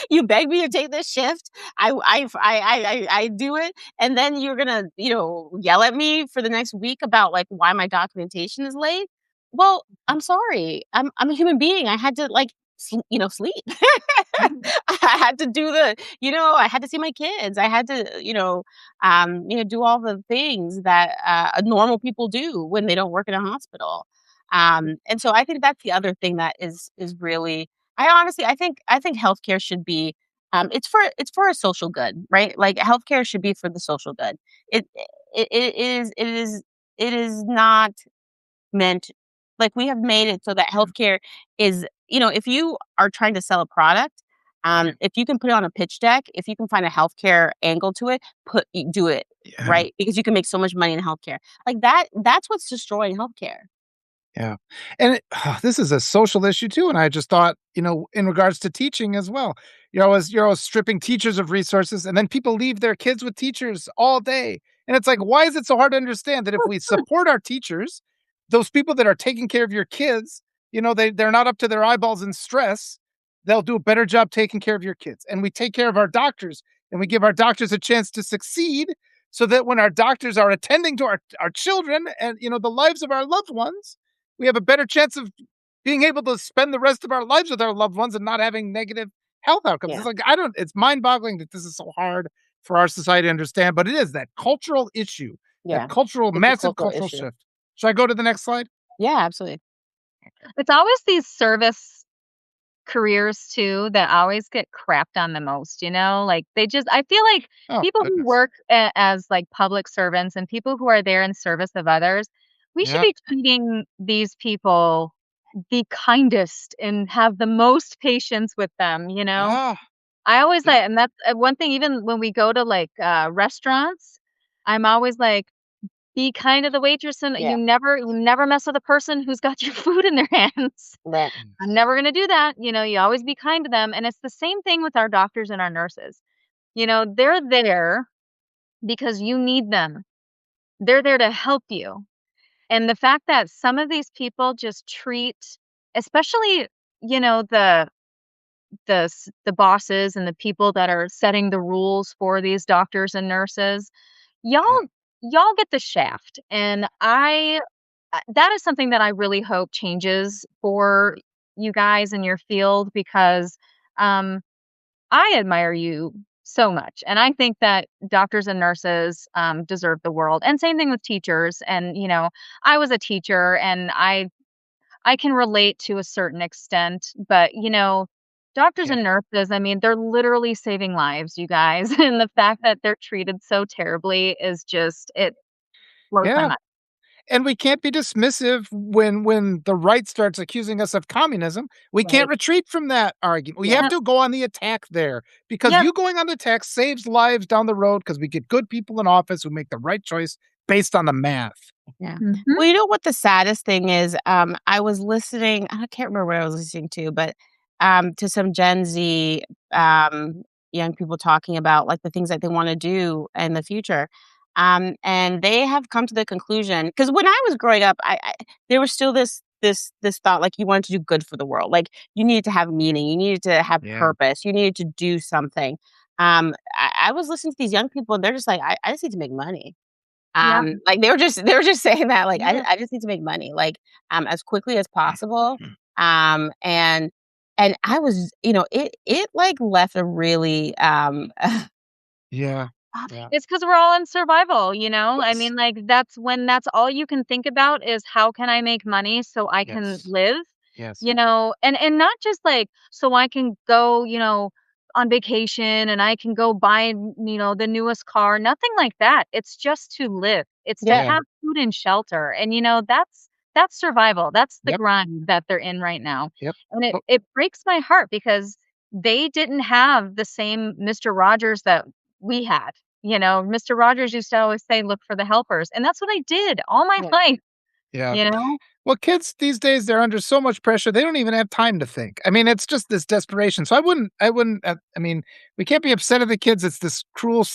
you beg me to take this shift I do it and then you're gonna yell at me for the next week about like why my documentation is late Well, I'm sorry. I'm a human being. I had to, like, sleep. Mhm. I had to do the I had to see my kids. I had to, do all the things that, normal people do when they don't work in a hospital. And so I think that's the other thing that is really I think healthcare should be, it's for a social good, right? Like, healthcare should be for the social good. It it is not meant like, we have made it so that healthcare is if you are trying to sell a product, if you can put it on a pitch deck, if you can find a healthcare angle to it, do it, Yeah. right? Because you can make so much money in healthcare. Like, that's what's destroying healthcare. Yeah. And this is a social issue too. And I just thought, in regards to teaching as well, you're always stripping teachers of resources, and then people leave their kids with teachers all day. And it's like, why is it so hard to understand that if we support our teachers, those people that are taking care of your kids, they're not up to their eyeballs in stress, they'll do a better job taking care of your kids. And we take care of our doctors, and we give our doctors a chance to succeed, so that when our doctors are attending to our children and the lives of our loved ones, we have a better chance of being able to spend the rest of our lives with our loved ones and not having negative health outcomes. Yeah, It's like, I don't, it's mind boggling that this is so hard for our society to understand, but it is that cultural issue, that yeah. It's a massive cultural cultural issue. shift. Should I go to the next slide? Yeah, absolutely. It's always these service careers too that always get crapped on the most, Like, I feel like Oh, people who goodness. work as, like, public servants and people who are there in service of others, we should Yeah. be treating these people the kindest and have the most patience with them. Ah, I always yeah. like and that's one thing even when we go to, like, restaurants, I'm always like, "Be kind to the waitress and Yeah, you never mess with a person who's got your food in their hands." right. I'm never gonna do that, you always be kind to them, and it's the same thing with our doctors and our nurses. They're there because you need them. They're there to help you, and the fact that some of these people just treat especially, the bosses and the people that are setting the rules for these doctors and nurses, y'all Yeah. y'all get the shaft, and that is something that I really hope changes for you guys in your field because, um, I admire you so much, and I think that doctors and nurses, deserve the world, and same thing with teachers, and, I was a teacher, and I can relate to a certain extent, but, doctors Yeah. and nurses, I mean, they're literally saving lives, you guys, and the fact that they're treated so terribly is just it blows my Yeah. mind. And we can't be dismissive when the right starts accusing us of communism. We can't Right. retreat from that argument. We have Yeah. Yep, to go on the attack there, because yep, you going on the attack saves lives down the road, because we get good people in office who make the right choice based on the math. Yeah. mhm, Well, you know what the saddest thing is? I was listening, I can't remember what I was listening to, but to some Gen Z young people talking about like the things that they want to do in the future. And they have come to the conclusion because when I was growing up, there was still this thought like you wanted to do good for the world, like you needed to have meaning, you needed to have Yeah. purpose, you needed to do something. I was listening to these young people, and they're just like, I just need to make money. yep, Like, they were just saying that, like, yeah. I just need to make money, like, as quickly as possible." And I was it, like, left a really, Yeah. Yeah. It's because 'cause we're all in survival. I Yes. mean, like, that's when that's all you can think about is how can I make money so I can Yes. live, Yes. and not just, like, so I can go, on vacation and I can go buy, the newest car, nothing like that. It's just to live. It's to Yeah, Yeah. have food and shelter, and, that's survival. That's the Yep. grind that they're in right now, Yep. and it Oh, it breaks my heart because they didn't have the same Mr. Rogers that we had. Mr. Rogers used to always say, "Look for the helpers," and that's what I did all my yeah, life, yeah. you know? Well, kids these days, they're under so much pressure, they don't even have time to think. I mean, it's just this desperation. So I mean, we can't be upset at the kids. It's this cruel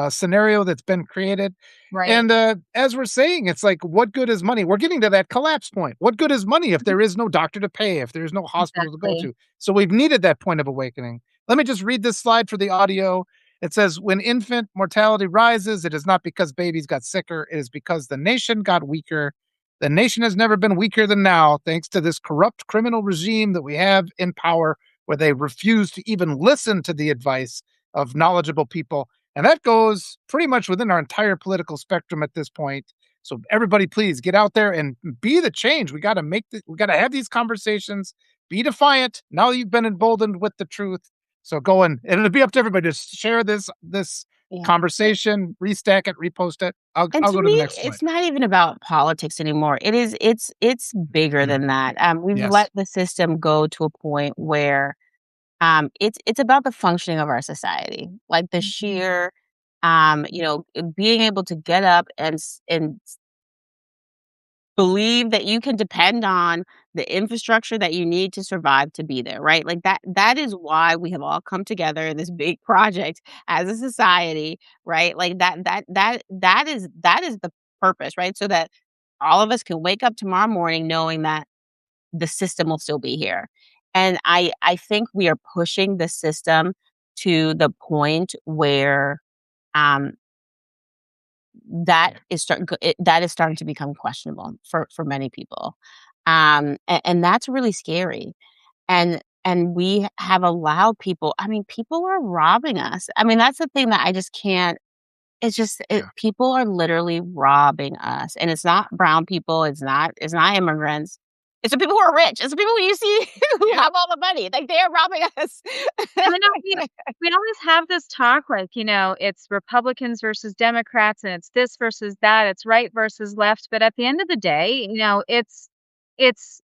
scenario that's been created. Right. And as we're saying, it's like, what good is money? We're getting to that collapse point. What good is money if Mhm. there is no doctor to pay, if there is no hospital to go Exactly. to? So we've needed that point of awakening. Let me just read this slide for the audio. It says, when infant mortality rises, it is not because babies got sicker, it is because the nation got weaker. The nation has never been weaker than now, thanks to this corrupt criminal regime that we have in power, where they refuse to even listen to the advice of knowledgeable people. And that goes pretty much within our entire political spectrum at this point. So everybody, please get out there and be the change. We got to have these conversations. Be defiant. Now you've been emboldened with the truth. So and it'll be up to everybody to share this Yeah. conversation, restack it, repost it. And I'll to go to the me, next slide. it's not even about politics anymore. It's bigger Mm, than that. We've let yes. the system go to a point where it's about the functioning of our society, like the sheer, being able to get up and believe that you can depend on the infrastructure that you need to survive to be there, right? Like that is why we have all come together in this big project as a society, right? Like that is the purpose, right? So that all of us can wake up tomorrow morning knowing that the system will still be here. And I think we are pushing the system to the point where um that is starting to become questionable for many people. And that's really scary. And we have allowed people, I mean, people are robbing us. I mean, that's the thing that I just can't it's just Yeah. people are literally robbing us, and it's not brown people, it's not immigrants. It's the people who are rich. It's the people you see who Yeah. have all the money. Like, they are robbing us. And I know we always have this talk like, it's Republicans versus Democrats and it's this versus that, it's right versus left, but at the end of the day, it's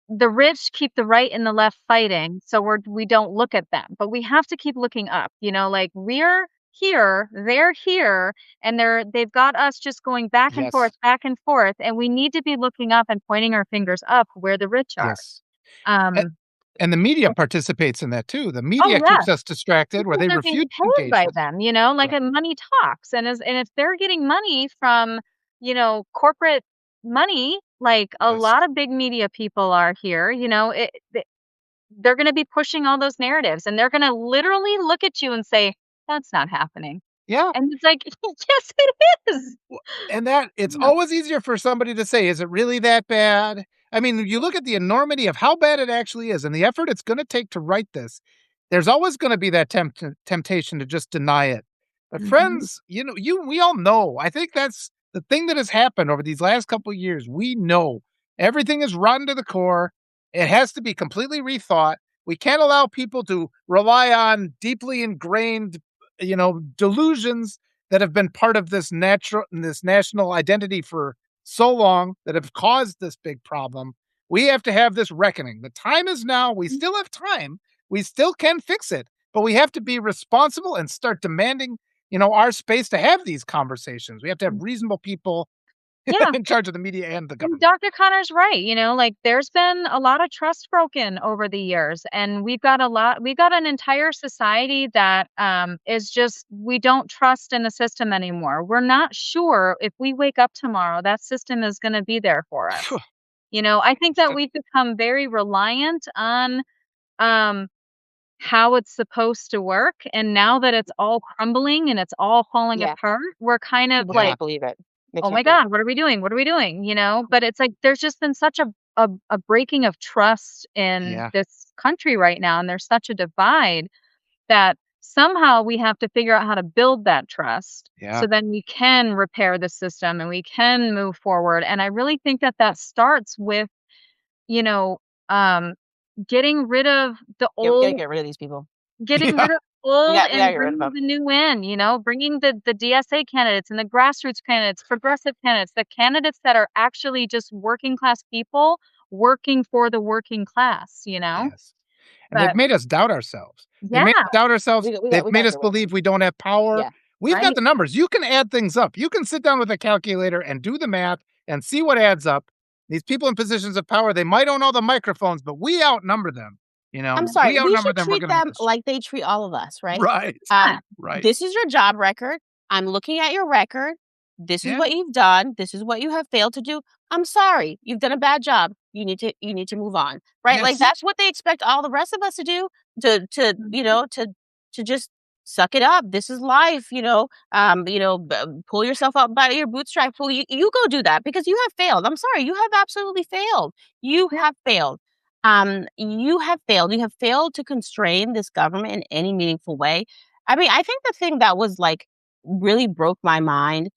the rich keep the right and the left fighting, so we don't look at them, but we have to keep looking up, like we're here, they're here, and they've got us just going Yes. back and forth, and we need to be looking up and pointing our fingers up where the rich are. Yes. A Um, and the media participates in that too. The oh media yeah. keeps us distracted where Because they they're refuse being to paid engage by with. them, like, Right. money talks, and if they're getting money from, corporate money, like a Yes. lot of big media people are here, they're gonna be pushing all those narratives, and they're gonna literally look at you and say, "That's not happening." Yeah. And it's like, "Yes, it is." W and that it's Yeah. always easier for somebody to say, "Is it really that bad?" I mean, you look at the enormity of how bad it actually is and the effort it's gonna take to write this, there's always gonna be that temptation to just deny it. But Mhm. friends, we all know, I think that's the thing that has happened over these last couple of years. We know everything is rotten to the core. It has to be completely rethought. We can't allow people to rely on deeply ingrained, delusions that have been part of this national identity for so long that have caused this big problem. We have to have this reckoning. The time is now. We still have time. We still can fix it, but we have to be responsible and start demanding, our space to have these conversations. We have to have reasonable people Yeah. in charge of the media and the And government. Dr. Connor's right, like there's been a lot of trust broken over the years, and we've got an entire society that is just, we don't trust in the system anymore. We're not sure if we wake up tomorrow that system is going to be there for us. I think that So we've become very reliant on um how it's supposed to work, and now that it's all crumbling and it's all falling Yeah, apart, we're kind of people like, can't believe it. They "Oh can't my believe god, what are we doing? What are we doing?" But it's like there's just been such a breaking of trust in yeah, this country right now, and there's such a divide that somehow we have to figure out how to build that trust yeah, so then we can repair the system and we can move forward, and I really think that that starts with, you know, um, getting rid of the it. Yeah, we gotta old get rid of these people. Getting yeah, rid of old We gotta and get rid of bringing them. the new in, bringing the DSA candidates and the grassroots candidates, progressive candidates, the candidates that are actually just working class people working for the working class, yes. And they've But made us doubt ourselves. They made yeah, us doubt ourselves. They've We made gotta us get rid of them. believe we don't have power. Yeah. We've got right? the numbers. You can add things up. You can sit down with a calculator and do the math and see what adds up. These people in positions of power, they might own all the microphones, but we outnumber them. I'm sorry, We we outnumber should them. We're treat going to make them this. like they treat all of us, right? Right. Yeah, Right. This is your job record. I'm looking at your record. This is Yeah. what you've done. This is what you have failed to do. I'm sorry. You've done a bad job. You need to move on. Right? Like Yes. that's what they expect all the rest of us to do to mhm, to just suck it up. This is life, pull yourself up by your bootstraps. Well, you go do that because you have failed. I'm sorry, you have absolutely failed. You Yeah. have failed. You have failed. You have failed to constrain this government in any meaningful way. I mean, I think the thing that was like really broke my mind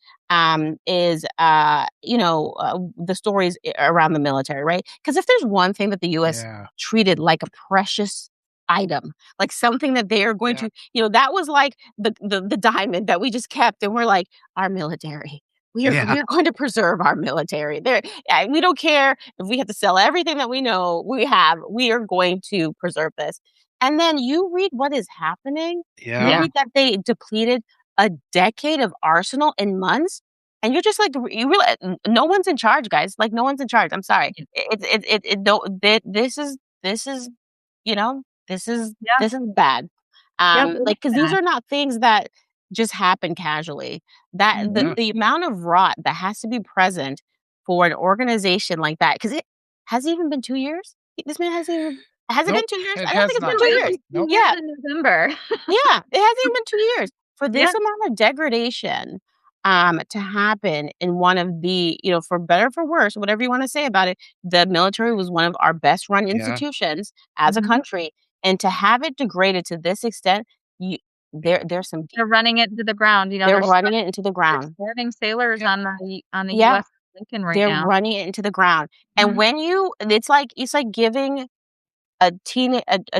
is the stories around the military, right? Because if there's one thing that the U.S. Yeah. treated like a precious item, like something that they are going Yeah. to, that was like the diamond that we just kept, and we're like, our military. Yeah. We are going to preserve our military. We don't care if we have to sell everything that we know we have. We are going to preserve this. And then you read what is happening. You Yeah. Yeah. read that they depleted a decade of arsenal in months, and you're just like, you realize no one's in charge, guys. Like no one's in charge. I'm sorry. This is you know Yeah. this is bad. Yep. It is Like because these bad. are not things that just happen casually. That Mhm. the amount of rot that has to be present for an organization like that, because it has it even been 2 years. This man hasn't even. Has it been Nope, 2 years? it I don't has think it's been No, not. two it'll years. be 2 Nope. years Yeah, in November. yeah, it hasn't even been 2 years. For Yeah. this amount of degradation, to happen in one of the for better or for worse, whatever you wanna say about it, the military was one of our best run Yeah. institutions as a Mhm. country, and to have it degraded to this extent, you there's some deep They're running it into the ground, they're running it into the they're ground. starving sailors Yeah. on the Yeah, US Lincoln right they're now. running it into the ground, and Mhm. when you it's like giving a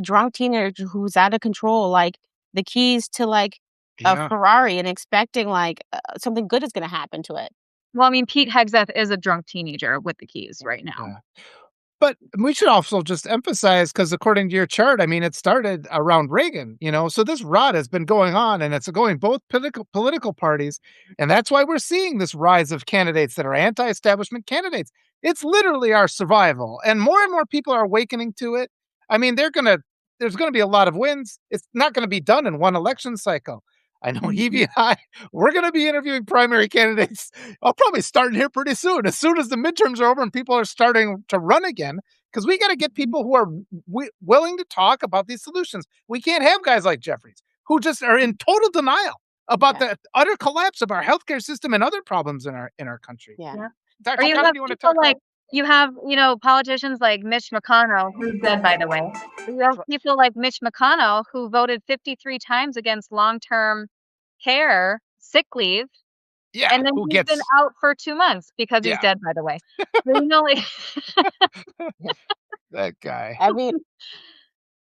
drunk teenager who's out of control, like, the keys to, like, a Yeah. Ferrari and expecting, like, something good is gonna happen to it. Well, I mean, Pete Hegseth is a drunk teenager with the keys right now. Yeah. But we should also just emphasize, because according to your chart, I mean, it started around Reagan, so this rot has been going on, and it's going both political parties, and that's why we're seeing this rise of candidates that are anti-establishment candidates. It's literally our survival, and more people are awakening to it. I mean, there's gonna be a lot of wins. It's not gonna be done in one election cycle. I know Mhm. Evie and I, we're gonna be interviewing primary candidates. I'll probably start here pretty soon. As soon as the midterms are over and people are starting to run again, because we got to get people who are willing to talk about these solutions. We can't have guys like Jeffries who just are in total denial about Yeah, the utter collapse of our healthcare system and other problems in our country. yeah, Yeah. Or Dr. you Kevin, have do you want to people talk like about? politicians like Mitch McConnell, who's dead, by the way. You have people like Mitch McConnell who voted 53 times against long-term care, sick leave, Yeah, and then who he's been gets? out for 2 months because he's Yeah, dead, by the way. But, like yeah. that guy. I mean,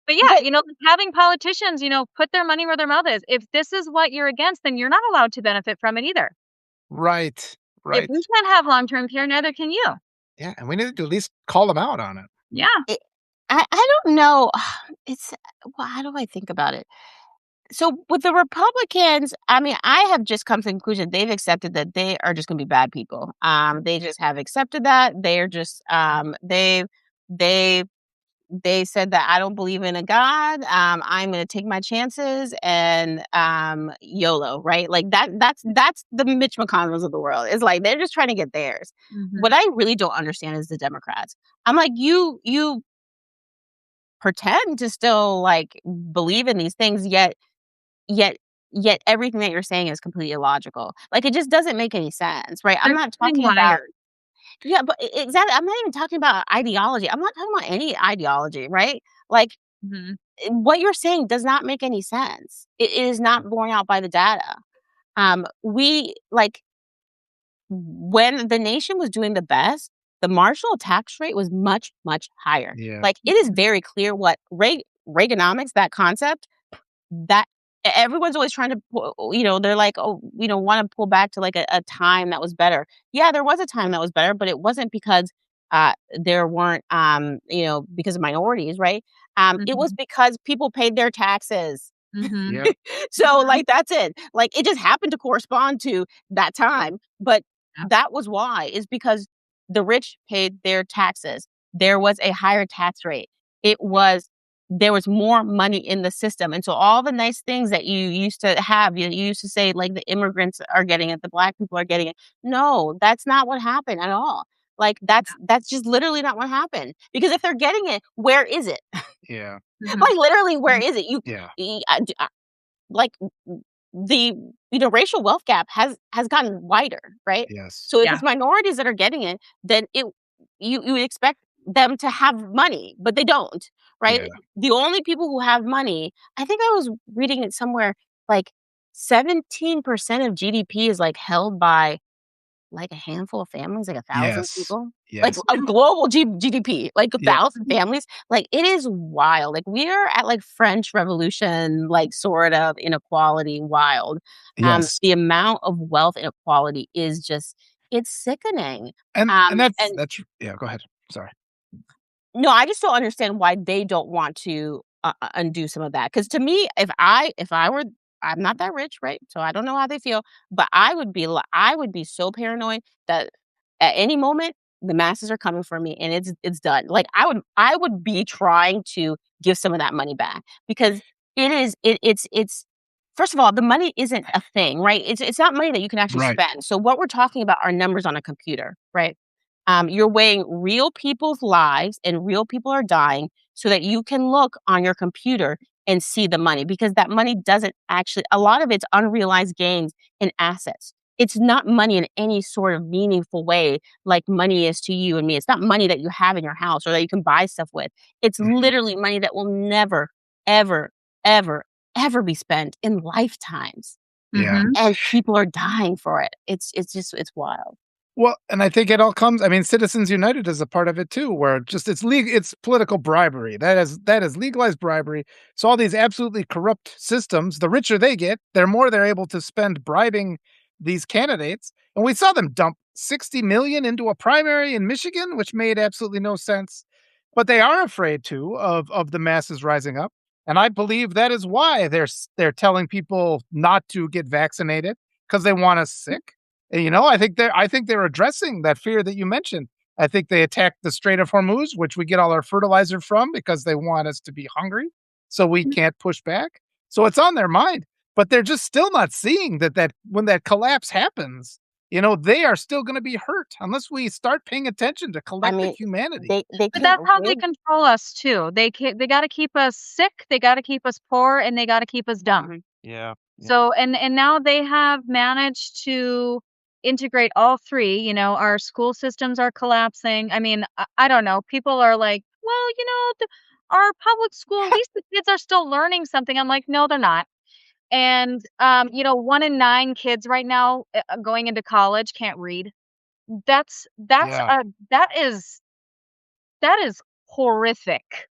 but yeah, but like having politicians, put their money where their mouth is. If this is what you're against, then you're not allowed to benefit from it either. Right, If right. we can't have long-term care, neither can you. Yeah, and we need to at least call them out on it. Yeah. it I don't know. It's well, how do I think about it? So with the Republicans, I mean, I have just come to the conclusion they've accepted that they are just gonna be bad people. They just have accepted that. They're just they they said that I don't believe in a God. I'm gonna take my chances and YOLO, right? Like that's the Mitch McConnells of the world. It's like they're just trying to get theirs. Mhm. What I really don't understand is the Democrats. I'm like, you pretend to still like believe in these things, yet yet everything that you're saying is completely illogical. Like it just doesn't make any sense, right? I'm They're not getting talking about wired. yeah, but exactly. I'm not even talking about ideology. I'm not talking about any ideology, right? Like Mhm. what you're saying does not make any sense. It is not borne out by the data. We like when the nation was doing the best, the marginal tax rate was much, much higher. Yeah, Like it is very clear what Reaganomics, that concept, that everyone's always trying to they're like, "Oh, wanna pull back to, like, a time that was better." Yeah, there was a time that was better, but it wasn't because, there weren't, because of minorities, right? It was Mhm. because people paid their taxes. Mhm. yep, So, like, that's it. Like, it just happened to correspond to that time, but Yep. that was why, is because the rich paid their taxes. There was a higher tax rate. It was there was more money in the system, and so all the nice things that you used to have, you used to say, like, the immigrants are getting it, the black people are getting it. No, that's not what happened at all. Like, that's just literally not what happened, because if they're getting it, where is it? yeah, Mhm. Like, literally, where is it? yeah. like the racial wealth gap has gotten wider, right? Yes. So if Yeah. it's minorities that are getting it, then you would expect them to have money, but they don't, right? Yeah. The only people who have money, I think I was reading it somewhere, like 17% of GDP is like held by like a handful of families, like 1,000 Yes. people? Like, Yes. a global GDP, like Yeah. 1,000 families? Like, it is wild. Like, we're at, like, French Revolution, like, sort of inequality wild. Yes. The amount of wealth inequality is just it's sickening. And that's And that's yeah, go ahead. Sorry. no, I just don't understand why they don't want to, undo some of that. Because to me, if I were I'm not that rich, right? So I don't know how they feel, but I would be so paranoid that at any moment, the masses are coming for me and it's done. Like, I would be trying to give some of that money back because it's first of all, the money isn't a thing, right? It's not money that you can actually Right. spend. So what we're talking about are numbers on a computer, right? You're weighing real people's lives and real people are dying so that you can look on your computer and see the money because that money doesn't actually, a lot of it's unrealized gains in assets. It's not money in any sort of meaningful way like money is to you and me. It's not money that you have in your house or that you can buy stuff with. It's Mhm. literally money that will never, ever, ever, ever be spent in lifetimes. Yeah. Mhm. And people are dying for it. It's wild. Well, and I think it all comes I mean, Citizens United is a part of it too, where just it's political bribery. That is legalized bribery. So all these absolutely corrupt systems, the richer they get, the more they're able to spend bribing these candidates. And we saw them dump 60 million into a primary in Michigan, which made absolutely no sense. But they are afraid too of the masses rising up. And I believe that is why they're telling people not to get vaccinated because they want us sick. And, I think they're addressing that fear that you mentioned. I think they attacked the Strait of Hormuz, which we get all our fertilizer from because they want us to be hungry, so we can't push back. So it's on their mind, but they're just still not seeing that when that collapse happens, they are still gonna be hurt unless we start paying attention to I collective mean, humanity. they But can't that's how they rig. control us too. They gotta keep us sick, they gotta keep us poor, and they gotta keep us dumb. Mhm. Yeah. Yeah. So and now they have managed to integrate all 3, our school systems are collapsing. I mean, I don't know, people are like, "Well, our public school, at least the kids are still learning something." I'm like, "No, they're not." And, 1 in 9 kids right now, going into college can't read. That's that's, Yeah, uh, that is that is horrific.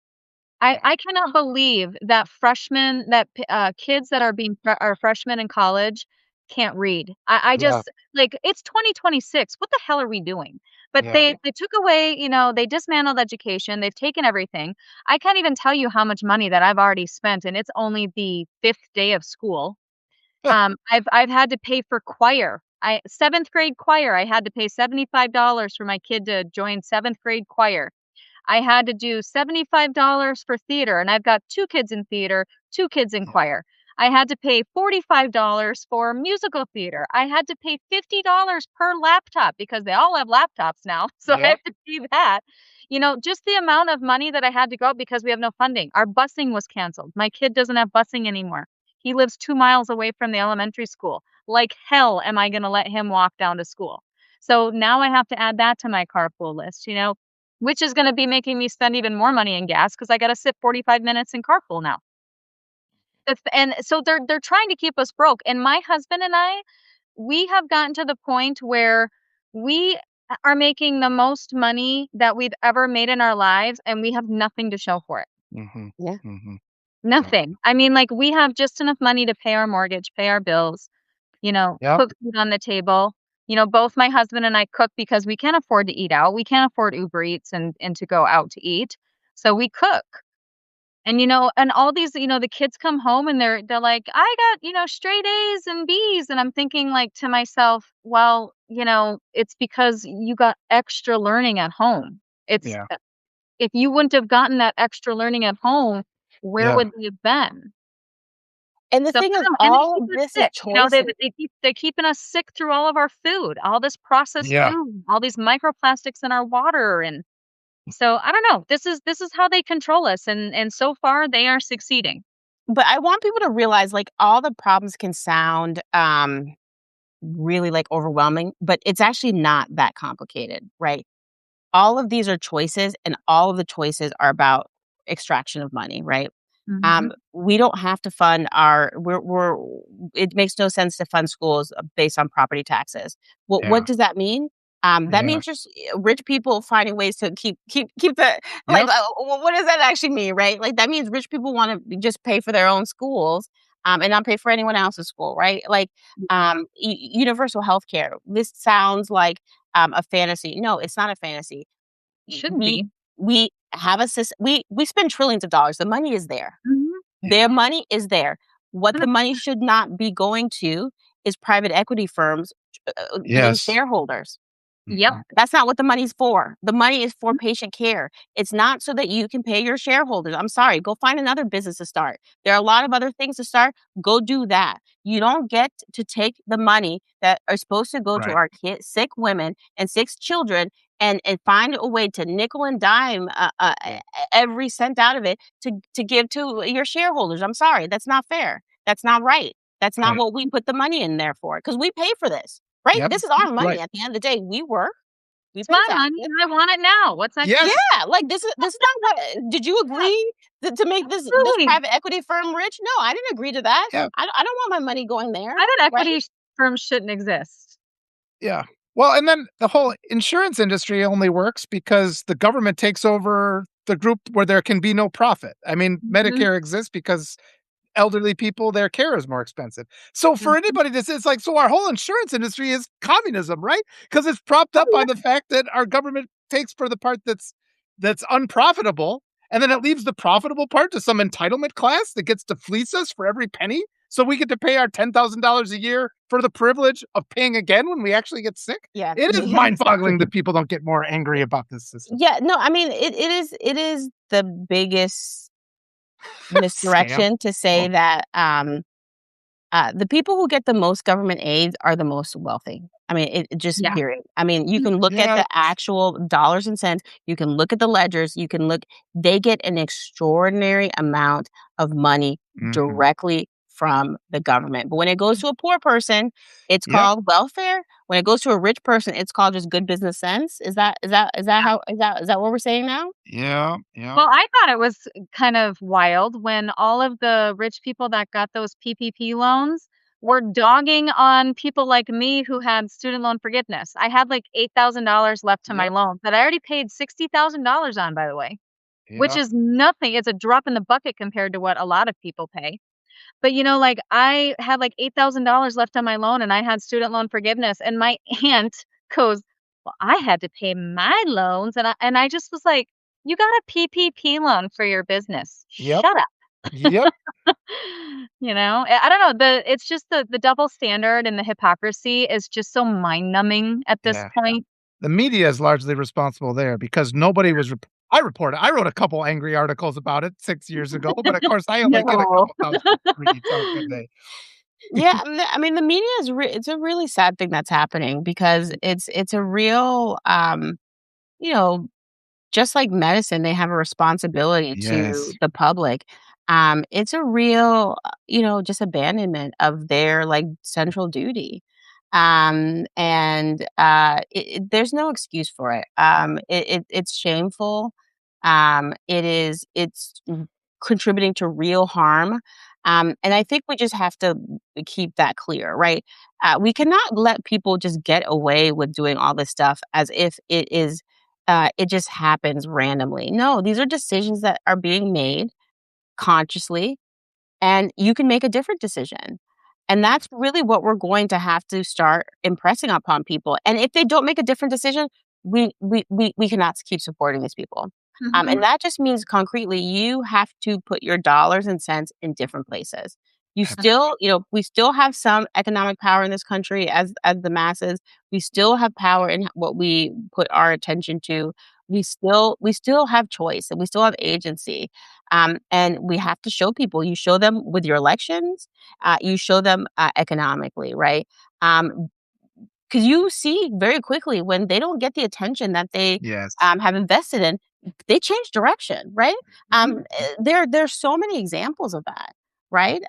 I yeah, I cannot believe that kids that are freshmen in college can't read. I yeah, just like, it's 2026, what the hell are we doing? But yeah, they took away, they dismantled education, they've taken everything. I can't even tell you how much money that I've already spent, and it's only the 5th day of school. I've had to pay for choir. 7th grade choir, I had to pay $75 for my kid to join 7th grade choir. I had to do $75 for theater, and I've got 2 kids in theater, 2 kids in yeah, choir. I had to pay $45 for musical theater. I had to pay $50 per laptop because they all have laptops now, so I yeah, have to pay that. Just the amount of money that I had to go because we have no funding. Our busing was canceled. My kid doesn't have busing anymore. He lives 2 miles away from the elementary school. Like hell am I gonna let him walk down to school. So now I have to add that to my carpool list, which is gonna be making me spend even more money in gas because I gotta sit 45 minutes in carpool now. And so they're trying to keep us broke, and my husband and I, we have gotten to the point where we are making the most money that we've ever made in our lives, and we have nothing to show for it. mhm, Yeah. mhm, yeah, Nothing. I mean, like, we have just enough money to pay our mortgage, pay our bills, yep, put food on the table. Both my husband and I cook because we can't afford to eat out. We can't afford Uber Eats and to go out to eat. So we cook. And all these, the kids come home and they're like, "I got, straight A's and B's." And I'm thinking like to myself, well, it's because you got extra learning at home. It's yeah, if you wouldn't have gotten that extra learning at home, where yeah, would they have been? And the So thing I is, don't know, and they all keep of us this is sick. They choices. they're keeping us sick through all of our food, all this processed yeah. food, all these microplastics in our water, and so I don't know. This is how they control us, and so far they are succeeding. but I want people to realize, like, all the problems can sound, really, like, overwhelming, but it's actually not that complicated, right? All of these are choices, and all of the choices are about extraction of money, right? Mhm. We don't have to fund our we're it makes no sense to fund schools based on property taxes. What Yeah. does that mean? That Yeah. means just rich people finding ways to keep the like Yep. what does that actually mean, right? Like that means rich people want to just pay for their own schools and not pay for anyone else's school, right? Like universal health care. This sounds like a fantasy. No, it's not a fantasy. Shouldn't We be. we have a system. We spend trillions of dollars. The money is there. Mhm. Their money is there. What the money 100%. should not be going to is private equity firms, paying Yes. shareholders. Yep. Mhm. That's not what the money's for. The money is for patient care. It's not so that you can pay your shareholders. I'm sorry, go find another business to start. There are a lot of other things to start. Go do that. You don't get to take the money that are supposed to go to Right. our kids, sick women and sick children, and find a way to nickel and dime every cent out of it to give to your shareholders. I'm sorry, that's not fair. That's not right. That's not Right. what we put the money in there for because we pay for this. Right? Yep. This is our money Right. at the end of the day. We It's pay my money taxes. and I want it now. What's that gonna Yes. Yeah, like this is not what did you Yeah, agree to make this absolutely. private equity firm rich? No, I didn't agree to that. Yeah. I don't want my money going there, Private right? equity firms shouldn't exist. Yeah. Well, and then the whole insurance industry only works because the government takes over the group where there can be no profit. I mean, Mhm, Medicare exists because elderly people, their care is more expensive. So for mhm. anybody it's like, so our whole insurance industry is communism, right? Because it's propped Oh, up by yeah. the fact that our government takes for the part that's unprofitable, and then it leaves the profitable part to some entitlement class that gets to fleece us for every penny. So we get to pay our $10,000 a year for the privilege of paying again when we actually get sick. Yeah, It is yeah, mind-boggling exactly. that people don't get more angry about this system. Yeah, no, I mean it is the biggest Scam. misdirection to say Well, that the people who get the most government aids are the most wealthy. I mean, it just Yeah. period. I mean, you Mhm. can look at yeah. the actual dollars and cents. You can look at the ledgers. You can look. They get an extraordinary amount of money Mhm. directly from the government. But when it goes to a poor person, it's Yep. called welfare. When it goes to a rich person, it's called just good business sense. Is that how is that what we're saying now? Yeah. Yeah. Well, I thought it was kind of wild when all of the rich people that got those PPP loans were dogging on people like me who had student loan forgiveness. I had like $8,000 left to my Yep. loan that I already paid $60,000 on, by the way, which Yeah. is nothing. It's a drop in the bucket compared to what a lot of people pay. But, like, I had, like, $8,000 left on my loan, and I had student loan forgiveness, and my aunt goes, "Well, I had to pay my loans," and I just was like, "You got a PPP loan for your business. Yep. Shut up." Yep. I don't know, it's just the double standard and the hypocrisy is just so mind-numbing at this Yeah. point. The media is largely responsible there because nobody was I reported I wrote a couple angry articles about it 6 years ago, but of course I only get a No. couple thousand reads on a good day. Yeah, I mean, the media is it's a really sad thing that's happening because it's a real you know, just like medicine, they have a responsibility to Yes. the public. It's a real, just abandonment of their like central duty. And there's no excuse for it. It's shameful. It's contributing to real harm. And I think we just have to keep that clear, right? We cannot let people just get away with doing all this stuff as if it just happens randomly. No, these are decisions that are being made consciously, and you can make a different decision. And that's really what we're going to have to start impressing upon people. And if they don't make a different decision, we cannot keep supporting these people. And Mhm. that just means concretely, you have to put your dollars and cents in different places. You still, we still have some economic power in this country as the masses. We still have power in what we put our attention to. We still have choice and we still have agency. And we have to show people. You show them with your elections. You show them economically, right? Because you see very quickly when they don't get the attention that they Yes. have invested in, they change direction, right? Mhm. There's so many examples of that. right?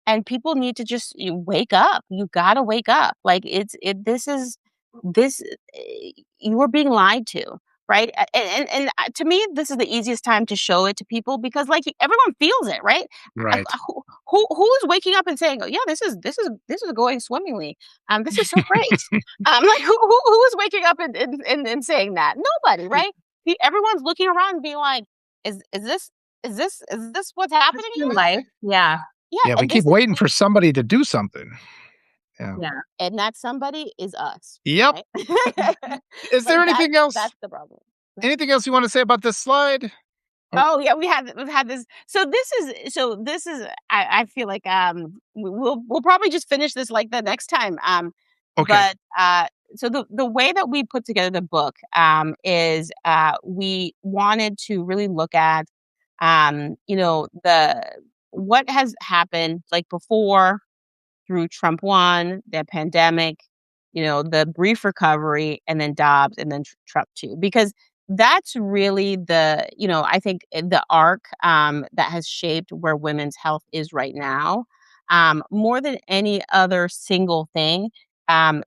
And people need to just wake up. You gotta wake up. Like this is this you are being lied to, right? And to me, this is the easiest time to show it to people because like everyone feels it, right? Right. Who is waking up and saying, "Oh yeah, this is going swimmingly. This is so great." Like who is waking up and saying that? Nobody, right? Everyone's looking around and being like, "Is this is this what's happening in Your life?" life. Yeah. Yeah, Yeah, we and keep this is waiting for somebody to do something. Yeah. Yeah. and that somebody is us, Yep. right? Is there And anything else that's the problem. anything else you wanna say about this slide? Or Oh, yeah, we've had this so this is I feel like, we'll probably just finish this, like, the next time, okay, but, so the way that we put together the book, is, we wanted to really look at, the what has happened, like, before through Trump 1, the pandemic, the brief recovery, and then Dobbs, and then Trump 2. Because that's really I think the arc that has shaped where women's health is right now. More than any other single thing,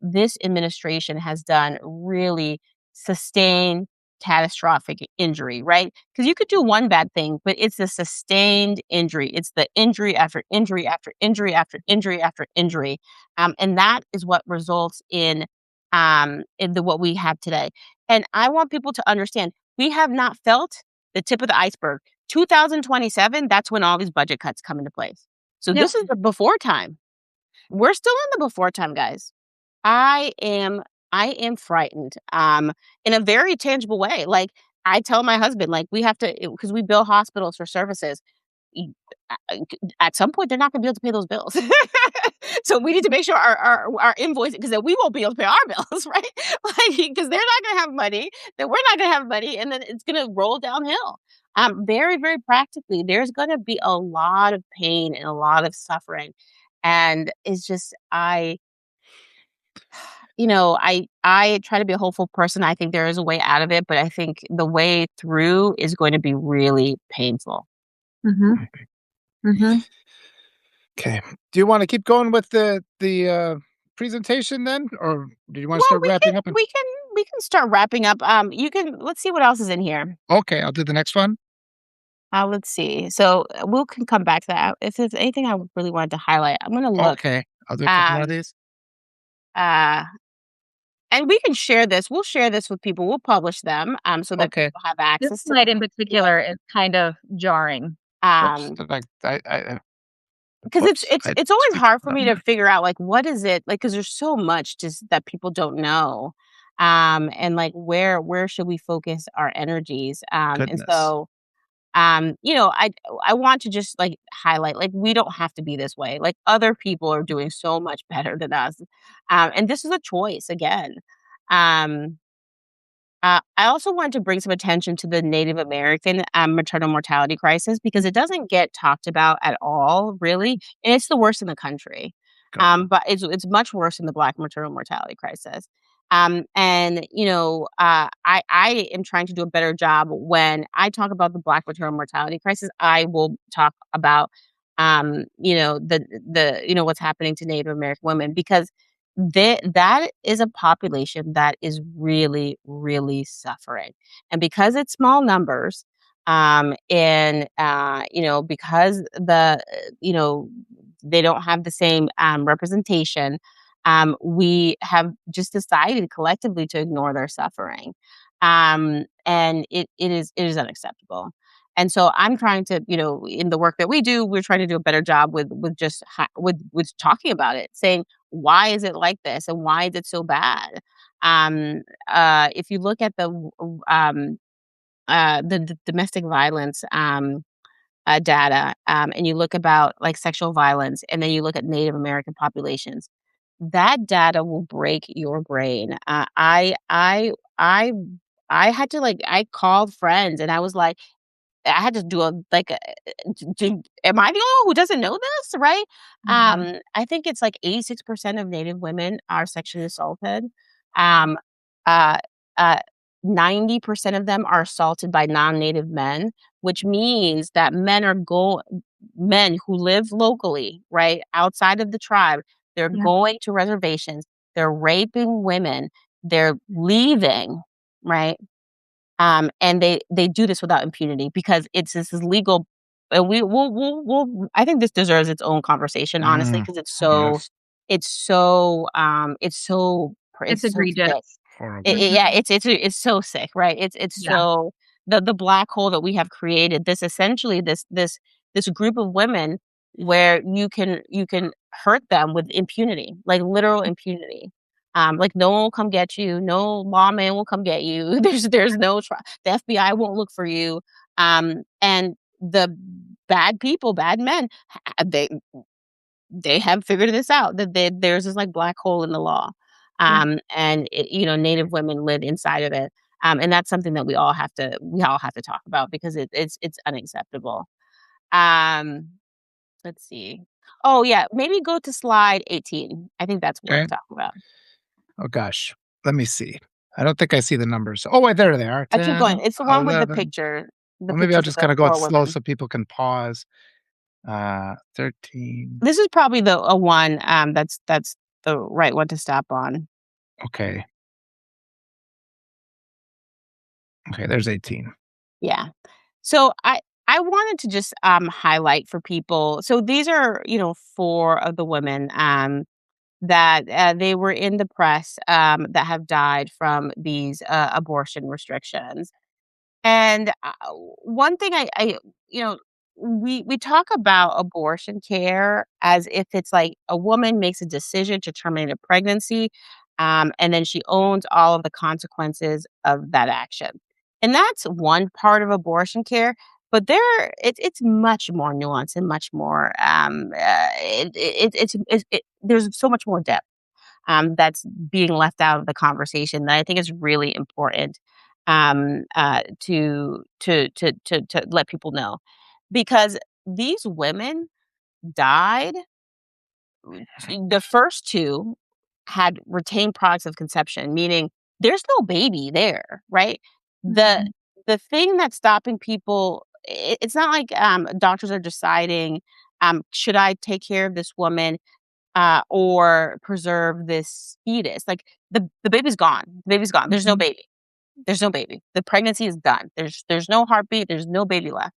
this administration has done really sustained catastrophic injury, right? Because you could do one bad thing, but it's a sustained injury. It's the injury after injury after injury after injury after injury, and that is what results in the what we have today. And I want people to understand we have not felt the tip of the iceberg. 2027, that's when all these budget cuts come into place. So Yep. this is the before time. We're still in the before time, guys. I am I am frightened, in a very tangible way. Like, I tell my husband, like, we have to because we bill hospitals for services. Y At some point, they're not gonna be able to pay those bills. So we need to make sure our invoice because then we won't be able to pay our bills, right? Like, because they're not gonna have money, then we're not gonna have money, and then it's gonna roll downhill. Very, very practically, there's gonna be a lot of pain and a lot of suffering, and it's just I try to be a hopeful person. I think there is a way out of it, but I think the way through is going to be really painful. Mhm. Mhm. okay. Do you wanna keep going with the presentation then, or do you wanna Well, start wrapping up and we can start wrapping up. You can let's see what else is in here. okay, I'll do the next one. Let's see. So we'll can come back to that. If there's anything I really wanted to highlight, I'm gonna look. Okay, I'll do a couple more of Um, these. uh, and we can share this. We'll share this with people. We'll publish them, so that Okay. people have This access to slide in them. particular is kind of jarring. Oops, Um, did I because it's whoops, it's I it's always speak hard for up me to there. figure out like what is it like because there's so much just that people don't know, and like where should we focus our energies, and Goodness. so I want to just like highlight like we don't have to be this way. Like other people are doing so much better than us, and this is a choice again. Um, I also want to bring some attention to the Native American maternal mortality crisis because it doesn't get talked about at all, really, and it's the worst in the country. Go. But it's much worse than the Black maternal mortality crisis. And I am trying to do a better job when I talk about the Black maternal mortality crisis. I will talk about the what's happening to Native American women because that is a population that is really, really suffering. And because it's small numbers, and because they don't have the same representation, we have just decided collectively to ignore their suffering. And it is unacceptable. And so I'm trying to, in the work that we do, we're trying to do a better job with just with talking about it, saying why is it like this and why is it so bad? If you look at the domestic violence data, and you look about like sexual violence, and then you look at Native American populations, that data will break your brain. I had to like I called friends and I was like I had to do a like, am I the only one who doesn't know this, right? Mhm. I think it's like 86% of Native women are sexually assaulted. Um, uh, uh, 90% of them are assaulted by non-Native men, which means that men are men who live locally, right, outside of the tribe. They're Yeah. going to reservations, they're raping women, they're leaving, right? And they do this without impunity because this is legal. And we'll I think this deserves its own conversation, honestly, Mm, because yes. It's it's so sick. egregious. It, Horrible. yeah, Mhm. it's so sick, right? It's Yeah. so the black hole that we have created. This essentially this group of women where you can hurt them with impunity, like literal impunity. Like no one will come get you, no lawman will come get you. There's no the FBI won't look for you. And the bad people, bad men, they have figured this out that there's this like black hole in the law. Yeah. And Native women live inside of it. And that's something that we all have to talk about because it's unacceptable. Um, let's see. Oh yeah, maybe go to slide 18. I think that's worth Okay. talking about. Oh gosh. Let me see. I don't think I see the numbers. Oh, wait, there they are. I keep 10, going. It's the one with 11. the Well, maybe I'll pictures of just the kinda go it 4 slow women. so people can pause. 13. This is probably the a one, that's the right one to stop on. Okay. Okay, there's 18. Yeah. So I wanted to just highlight for people. So these are, 4 of the women that they were in the press that have died from these abortion restrictions. And one thing you know, we talk about abortion care as if it's like a woman makes a decision to terminate a pregnancy, and then she owns all of the consequences of that action. And that's one part of abortion care. But it's much more nuanced and much more. There's so much more depth that's being left out of the conversation that I think is really important to let people know, because these women died. The first two had retained products of conception, meaning there's no baby there, right? The Mhm. the thing that's stopping people, it's not like doctors are deciding, should I take care of this woman or preserve this fetus? Like the baby's gone. The baby's gone. There's no Mhm. baby. There's no baby. The pregnancy is done. There's no heartbeat. There's no baby left.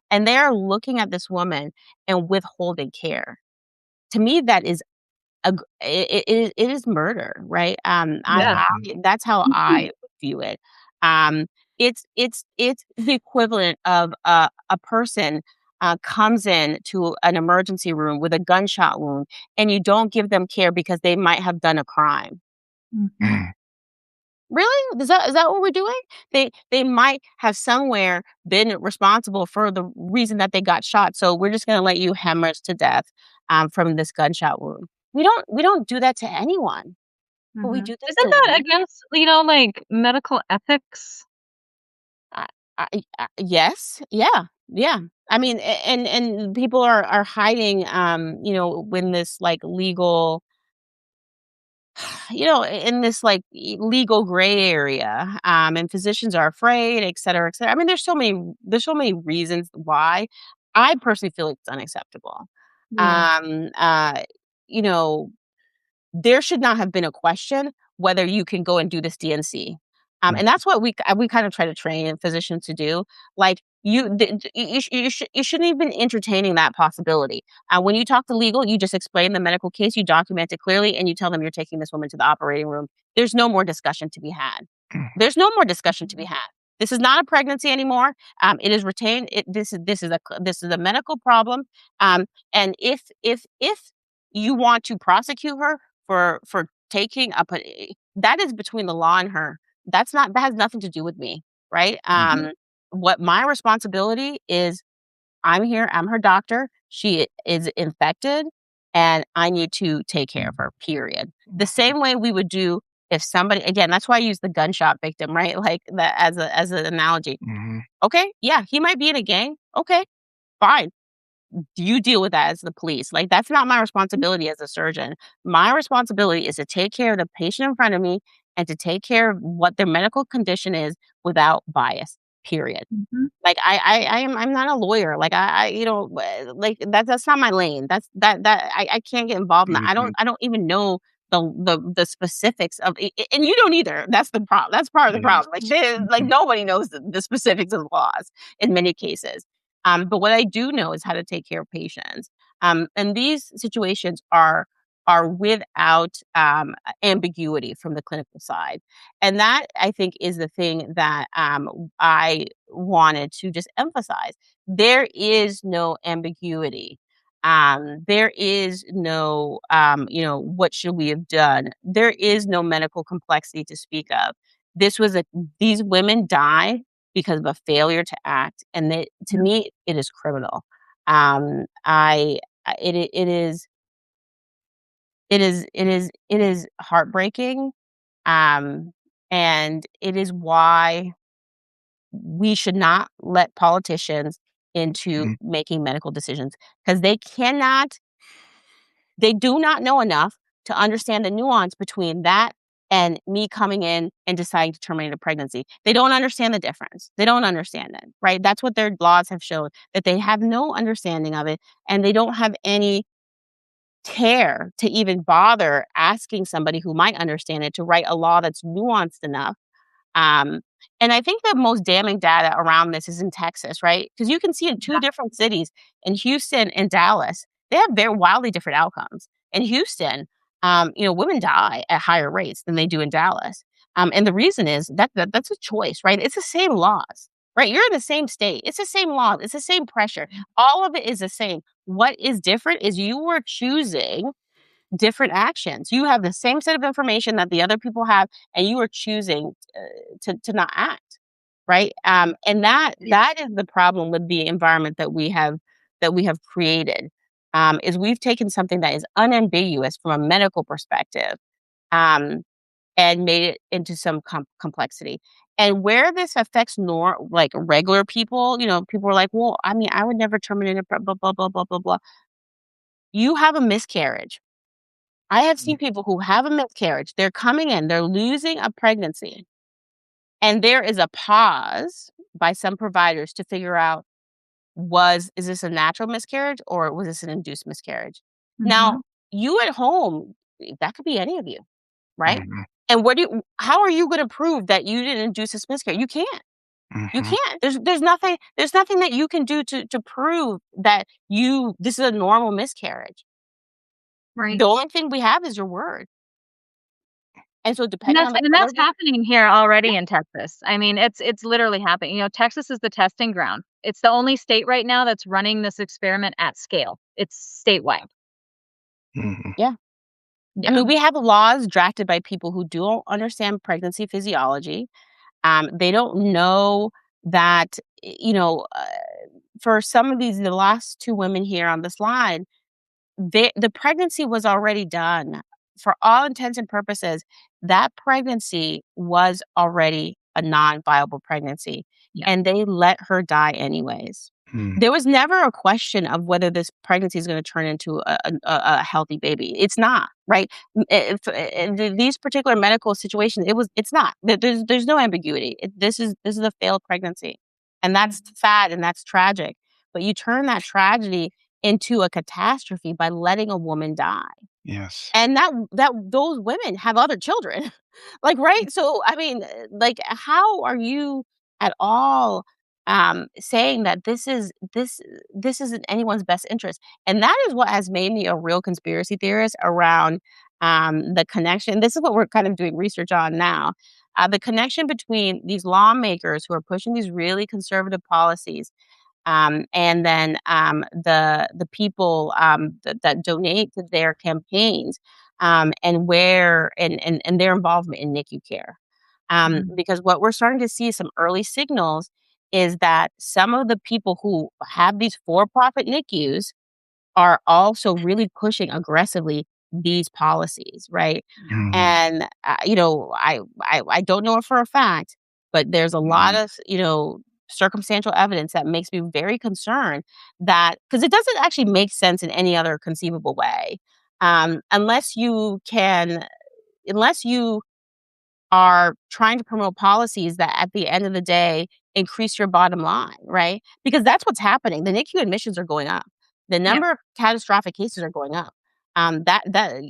And they're looking at this woman and withholding care. To me, that is it is murder, right? Yeah. That's how I view it. Um, it's the equivalent of a person comes in to an emergency room with a gunshot wound, and you don't give them care because they might have done a crime. Mhm. Mm. Really? Is that what we're doing? They might have somewhere been responsible for the reason that they got shot, so we're just gonna let you hemorrhage to death, from this gunshot wound. We don't do that to anyone, but we Mhm. do this Isn't to that women. against, like, medical ethics? I yes, yeah, yeah. I mean, and people are hiding, when this, like, legal in this like legal gray area, and physicians are afraid, et cetera, et cetera. I mean, there's so many reasons why. I personally feel like it's unacceptable. Yeah. Um, uh, you know, there should not have been a question whether you can go and do this DNC. And Mm. that's what we kind of try to train physicians to do. Like you shouldn't even be entertaining that possibility. When you talk to legal, you just explain the medical case, you document it clearly, and you tell them you're taking this woman to the operating room. There's no more discussion to be had. Mm. There's no more discussion to be Mhm. had. This is not a pregnancy anymore. It is retained. This is a medical problem. Um, and if you want to prosecute her for taking that is between the law and her. That has nothing to do with me, right? Mhm. What my responsibility is, I'm here, I'm her doctor. She is infected and I need to take care of her, period. The same way we would do if somebody, again, that's why I use the gunshot victim, right? Like that as an analogy. Mhm. Okay, yeah, he might be in a gang. Okay, fine. You deal with that as the police. Like, that's not my responsibility as a surgeon. My responsibility is to take care of the patient in front of me and to take care of what their medical condition is without bias. period. Mhm. Like, I'm not a lawyer, like, like, that's not my lane, I can't get involved in that, Mhm. I don't even know the specifics of it, and you don't either, that's part of the Yes. problem, like, Mhm. nobody knows the specifics of laws in many cases, but what I do know is how to take care of patients, and these situations are without, ambiguity from the clinical side, and that, I think, is the thing that, I wanted to just emphasize. There is no ambiguity. There is no, what should we have done? There is no medical complexity to speak of. This was a These women die because of a failure to act, and to Yep. me, it is criminal. It is it is heartbreaking, um, and it is why we should not let politicians into Mhm. making medical decisions because they do not know enough to understand the nuance between that and me coming in and deciding to terminate a pregnancy. They don't understand the difference. They don't understand it, right? That's what their laws have shown, that they have no understanding of it and they don't have any care to even bother asking somebody who might understand it to write a law that's nuanced enough. um, and I think the most damning data around this is in Texas, right? Because you can see in two different cities, in Houston and Dallas, they have very wildly different outcomes. In Houston, women die at higher rates than they do in Dallas. And the reason is that's a choice, right? It's the same laws, right? You're in the same state. It's the same laws. It's the same pressure. All of it is the same. What is different is you were choosing different actions. You have the same set of information that the other people have, and you are choosing to not act, right? And that is the problem with the environment that we have created. Is we've taken something that is unambiguous from a medical perspective, um, and made it into some complexity. And where this affects like regular people, people are like, well, I mean, I would never terminate a blah blah blah blah blah blah. You have a miscarriage. I have Mhm. seen people who have a miscarriage, they're coming in, they're losing a pregnancy, and there is a pause by some providers to figure out, is this a natural miscarriage or was this an induced miscarriage? Now, Mhm. you at home, that could be any of you, right? Mhm. And how are you gonna prove that you didn't induce this miscarriage? You can't. You Mhm. can't. There's nothing that you can do to prove that this is a normal miscarriage. Right. The only thing we have is your word. And so And depending that's on the and that's color. happening here already in Texas. I mean, it's literally happening. Texas is the testing ground. It's the only state right now that's running this experiment at scale. It's statewide. Mhm. Yeah. I Yeah. mean, we have laws drafted by people who don't understand pregnancy physiology. They don't know that, for some of the last 2 women here on the slide, the pregnancy was already done. For all intents and purposes, that pregnancy was already a non-viable pregnancy, Yeah. and they let her die anyways. Mhm. There was never a question of whether this pregnancy is gonna turn into a healthy baby. It's not, right? In these particular medical situations, it's not. There's no ambiguity. This is a failed pregnancy, and that's sad and that's tragic, but you turn that tragedy into a catastrophe by letting a woman die. Yes. And those women have other children. Like, right? So, I mean, like, how are you at all, saying that this isn't anyone's best interest? And that is what has made me a real conspiracy theorist around, the connection. This is what we're kind of doing research on now. The connection between these lawmakers who are pushing these really conservative policies, and then the people that donate to their campaigns, and their involvement in NICU care. Mhm. Because what we're starting to see some early signals is that some of the people who have these for-profit NICUs are also really pushing aggressively these policies, right? Mhm. And, I don't know it for a fact, but there's a lot Mhm. of, circumstantial evidence that makes me very concerned that because it doesn't actually make sense in any other conceivable way, unless you are trying to promote policies that at the end of the day increase your bottom line, right? Because that's what's happening. The NICU admissions are going up. The Yeah. number of catastrophic cases are going up. That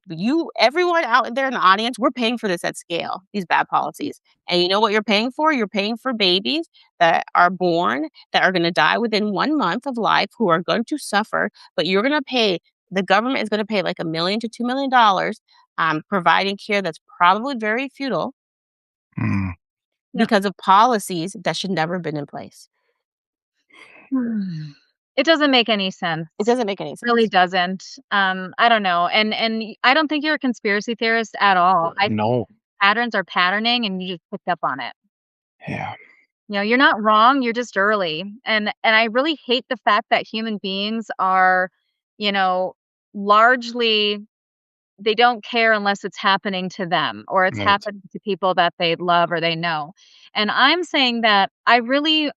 you everyone out there in the audience, we're paying for this at scale, these bad policies. And you know what you're paying for? You're paying for babies that are born that are going to die within 1 month of life, who are going to suffer, but you're going to pay the government is going to pay like $1 million to $2 million, providing care that's probably very futile Mm. Yep. because of policies that should never have been in place. It doesn't make any sense. It doesn't make any Really sense. doesn't. I don't know, and I don't think you're a conspiracy theorist at all. I think No. patterns are patterning, and you just picked up on it. Yeah. You know, you're not wrong, you're just early, and I really hate the fact that human beings are, you know, largely they don't care unless it's happening to them or it's Right. happening to people that they love or they know. And I'm saying that I really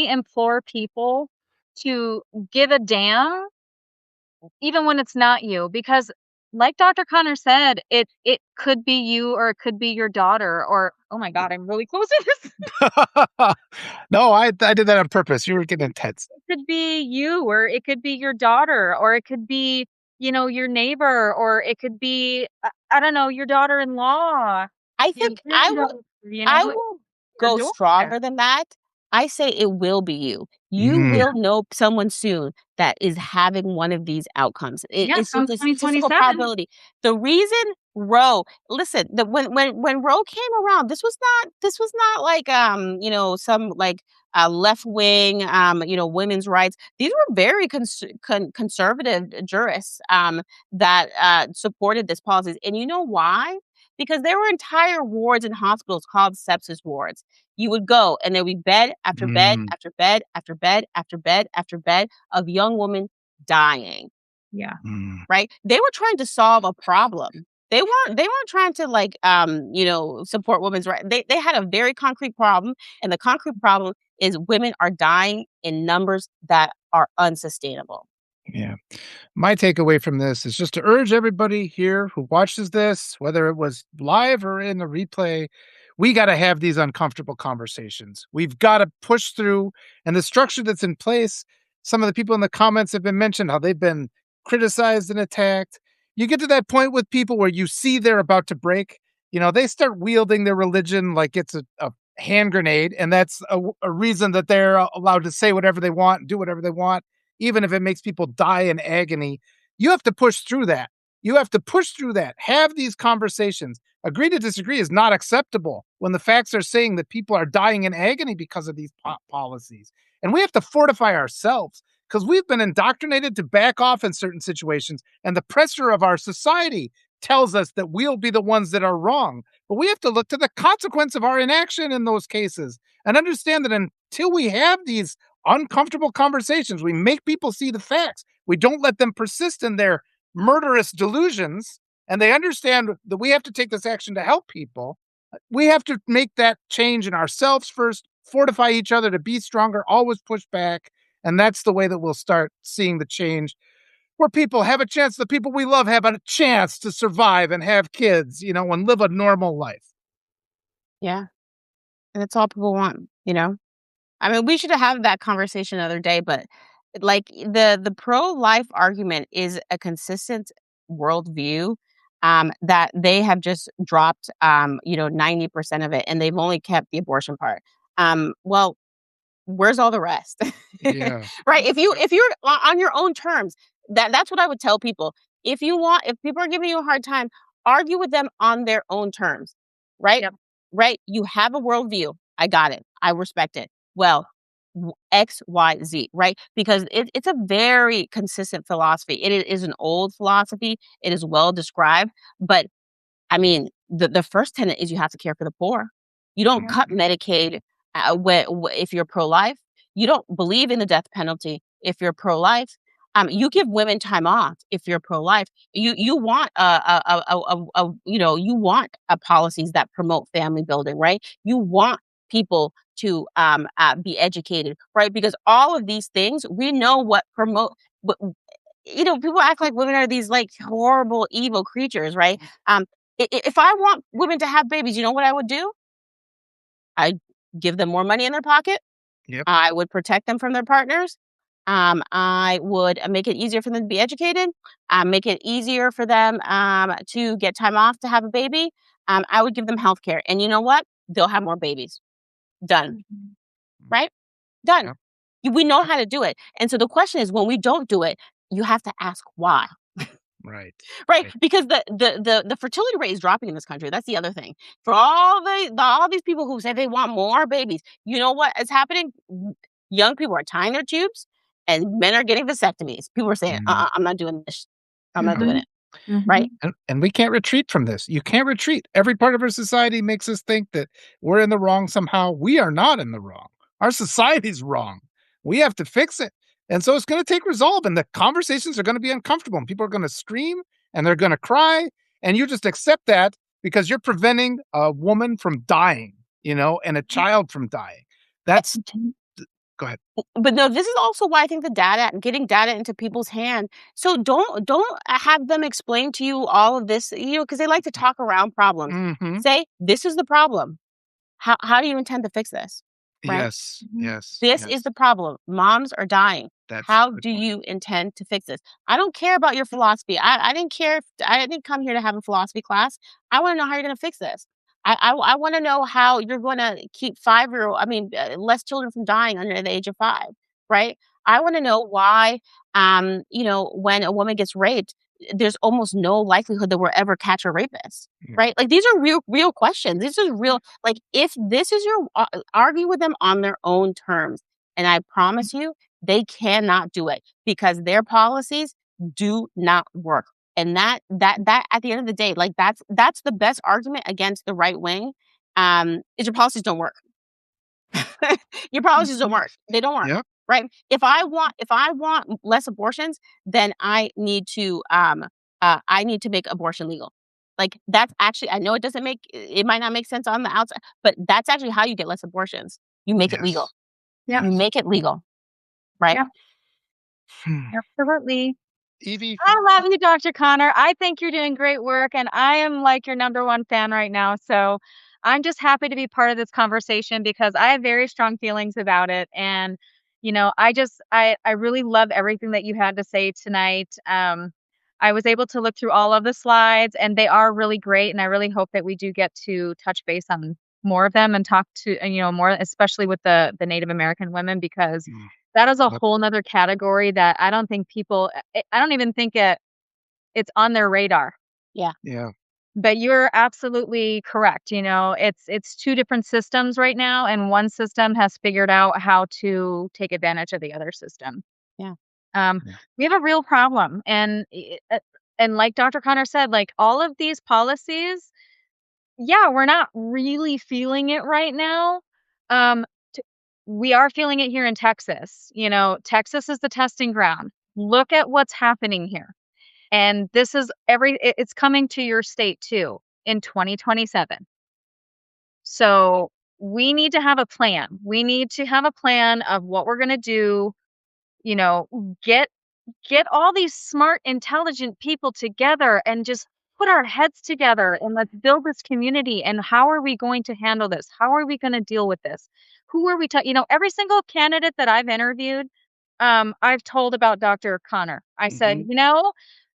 implore people to give a damn even when it's not you, because like Dr. Connor said, it could be you or it could be your daughter or oh my god, I'm really close to this. No, I did that on purpose. You were getting intense. It could be you or it could be your daughter or it could be, your neighbor or it could be I don't know, your daughter-in-law, I your think granddaughter, I will your go doorstep. stronger than that. I say it will be you. You Mm. will know someone soon that is having one of these outcomes. Yeah, It's come just a statistical 2027. probability. The reason Roe, listen, when Roe came around, this was not like some like left wing women's rights. These were very conservative jurists that supported this policies, and you know why? Because there were entire wards in hospitals called sepsis wards. You would go and there would be bed after bed Mm. after bed after bed after bed after bed of young women dying, Yeah. Mm. right? They were trying to solve a problem. They weren't trying to like support women's rights. They had a very concrete problem, and the concrete problem is women are dying in numbers that are unsustainable. Yeah. My takeaway from this is just to urge everybody here who watches this, whether it was live or in the replay, we got to have these uncomfortable conversations. We've got to push through, and the structure that's in place. Some of the people in the comments have been mentioned how they've been criticized and attacked. You get to that point with people where you see they're about to break. They start wielding their religion like it's a hand grenade, and that's a reason that they're allowed to say whatever they want, do whatever they want, even if it makes people die in agony. You have to push through that. You have to push through that. Have these conversations. Agree to disagree is not acceptable when the facts are saying that people are dying in agony because of these policies. And we have to fortify ourselves because we've been indoctrinated to back off in certain situations. And the pressure of our society tells us that we'll be the ones that are wrong. But we have to look to the consequence of our inaction in those cases and understand that until we have these uncomfortable conversations, we make people see the facts. We don't let them persist in their murderous delusions, and they understand that we have to take this action to help people. We have to make that change in ourselves first, fortify each other to be stronger, always push back. And that's the way that we'll start seeing the change where people have a chance, the people we love have a chance to survive and have kids, and live a normal life. Yeah, and that's all people want. I mean, we should have had that conversation the other day, but like the pro-life argument is a consistent worldview that they have just dropped 90% of it, and they've only kept the abortion part. Well, where's all the rest? Yeah. Right? If you're on your own terms, that's what I would tell people. If people are giving you a hard time, argue with them on their own terms. Right? Yep. Right? You have a worldview. I got it. I respect it. Well, X, Y, Z, right? Because it's a very consistent philosophy. It is an old philosophy. It is well described, but I mean, the first tenet is you have to care for the poor. You don't cut Medicaid if you're pro-life. You don't believe in the death penalty if you're pro-life. You give women time off if you're pro-life. You want policies that promote family building, right? You want people to be educated, right? Because all of these things we know what promote. People act like women are these like horrible, evil creatures, right? If I want women to have babies, you know what I would do? I give them more money in their pocket. Yep. I would protect them from their partners. I would make it easier for them to be educated, make it easier for them to get time off to have a baby. I would give them health care. And you know what? They'll have more babies. Done. Mhm. Right? Done. Yep. We know how to do it. And so the question is, when we don't do it, you have to ask why. Right. Right? Right. Because the fertility rate is dropping in this country. That's the other thing. For all these people who say they want more babies, you know what is happening? Young people are tying their tubes, and men are getting vasectomies. People are saying, Mhm. I'm not doing this. I'm not Yeah. doing Mhm. it." Right? Mhm. And we can't retreat from this. You can't retreat. Every part of our society makes us think that we're in the wrong somehow. We are not in the wrong. Our society's wrong. We have to fix it. And so it's going to take resolve, and the conversations are going to be uncomfortable, and people are going to scream and they're going to cry. And you just accept that because you're preventing a woman from dying, and a child from dying. That's Go ahead. But no, this is also why I think the data, getting data into people's hand. So don't have them explain to you all of this, because they like to talk around problems. Hmm. Say, this is the problem. How do you intend to fix this? Right? Yes. Mhm. Yes. This is Yes. the problem. Moms are dying. That's How a good do point. you intend to fix this? I don't care about your philosophy. I didn't care. I didn't come here to have a philosophy class. I want to know how you're going to fix this. I want to know how you're going to keep 5-year-old, less children from dying under the age of 5, right? I want to know why, when a woman gets raped, there's almost no likelihood that we'll ever catch a rapist, Yeah. right? Like these are real questions. This is real. Like if this is your argue with them on their own terms, and I promise you, they cannot do it because their policies do not work. And that at the end of the day, like that's the best argument against the right wing, is your policies don't work. Your policies don't Mhm. work. They don't work. Yep. Right? If I want less abortions, then I need to make abortion legal. Like that's actually, I know it might not make sense on the outside, but that's actually how you get less abortions. You make it legal. Yes. Yeah. You Yes. make it legal, right? Yeah. Hmm. Absolutely. Evie, I love you, Dr. Connor. I think you're doing great work, and I am like your number one fan right now. So I'm just happy to be part of this conversation because I have very strong feelings about it. And, I really love everything that you had to say tonight. I was able to look through all of the slides, and they are really great. And I really hope that we do get to touch base on more of them and talk to, more, especially with the Native American women, because mm, that is a yep. whole nother category that I don't think I don't even think it's on their radar. Yeah. Yeah. But you're absolutely correct. It's two different systems right now, and one system has figured out how to take advantage of the other system. Yeah. Um, Yeah. we have a real problem, and like Dr. Connor said, like all of these policies, yeah, we're not really feeling it right now. Um, t- we are feeling it here in Texas. Texas is the testing ground. Look at what's happening here. And this is it's coming to your state too in 2027. So we need to have a plan. We need to have a plan of what we're going to do, you know, get get all these smart, intelligent people together and just put our heads together and let's build this community. And how are we going to handle this? How are we going to deal with this? Who are we every single candidate that I've interviewed, I've told about Dr. Connor. I said, Mhm.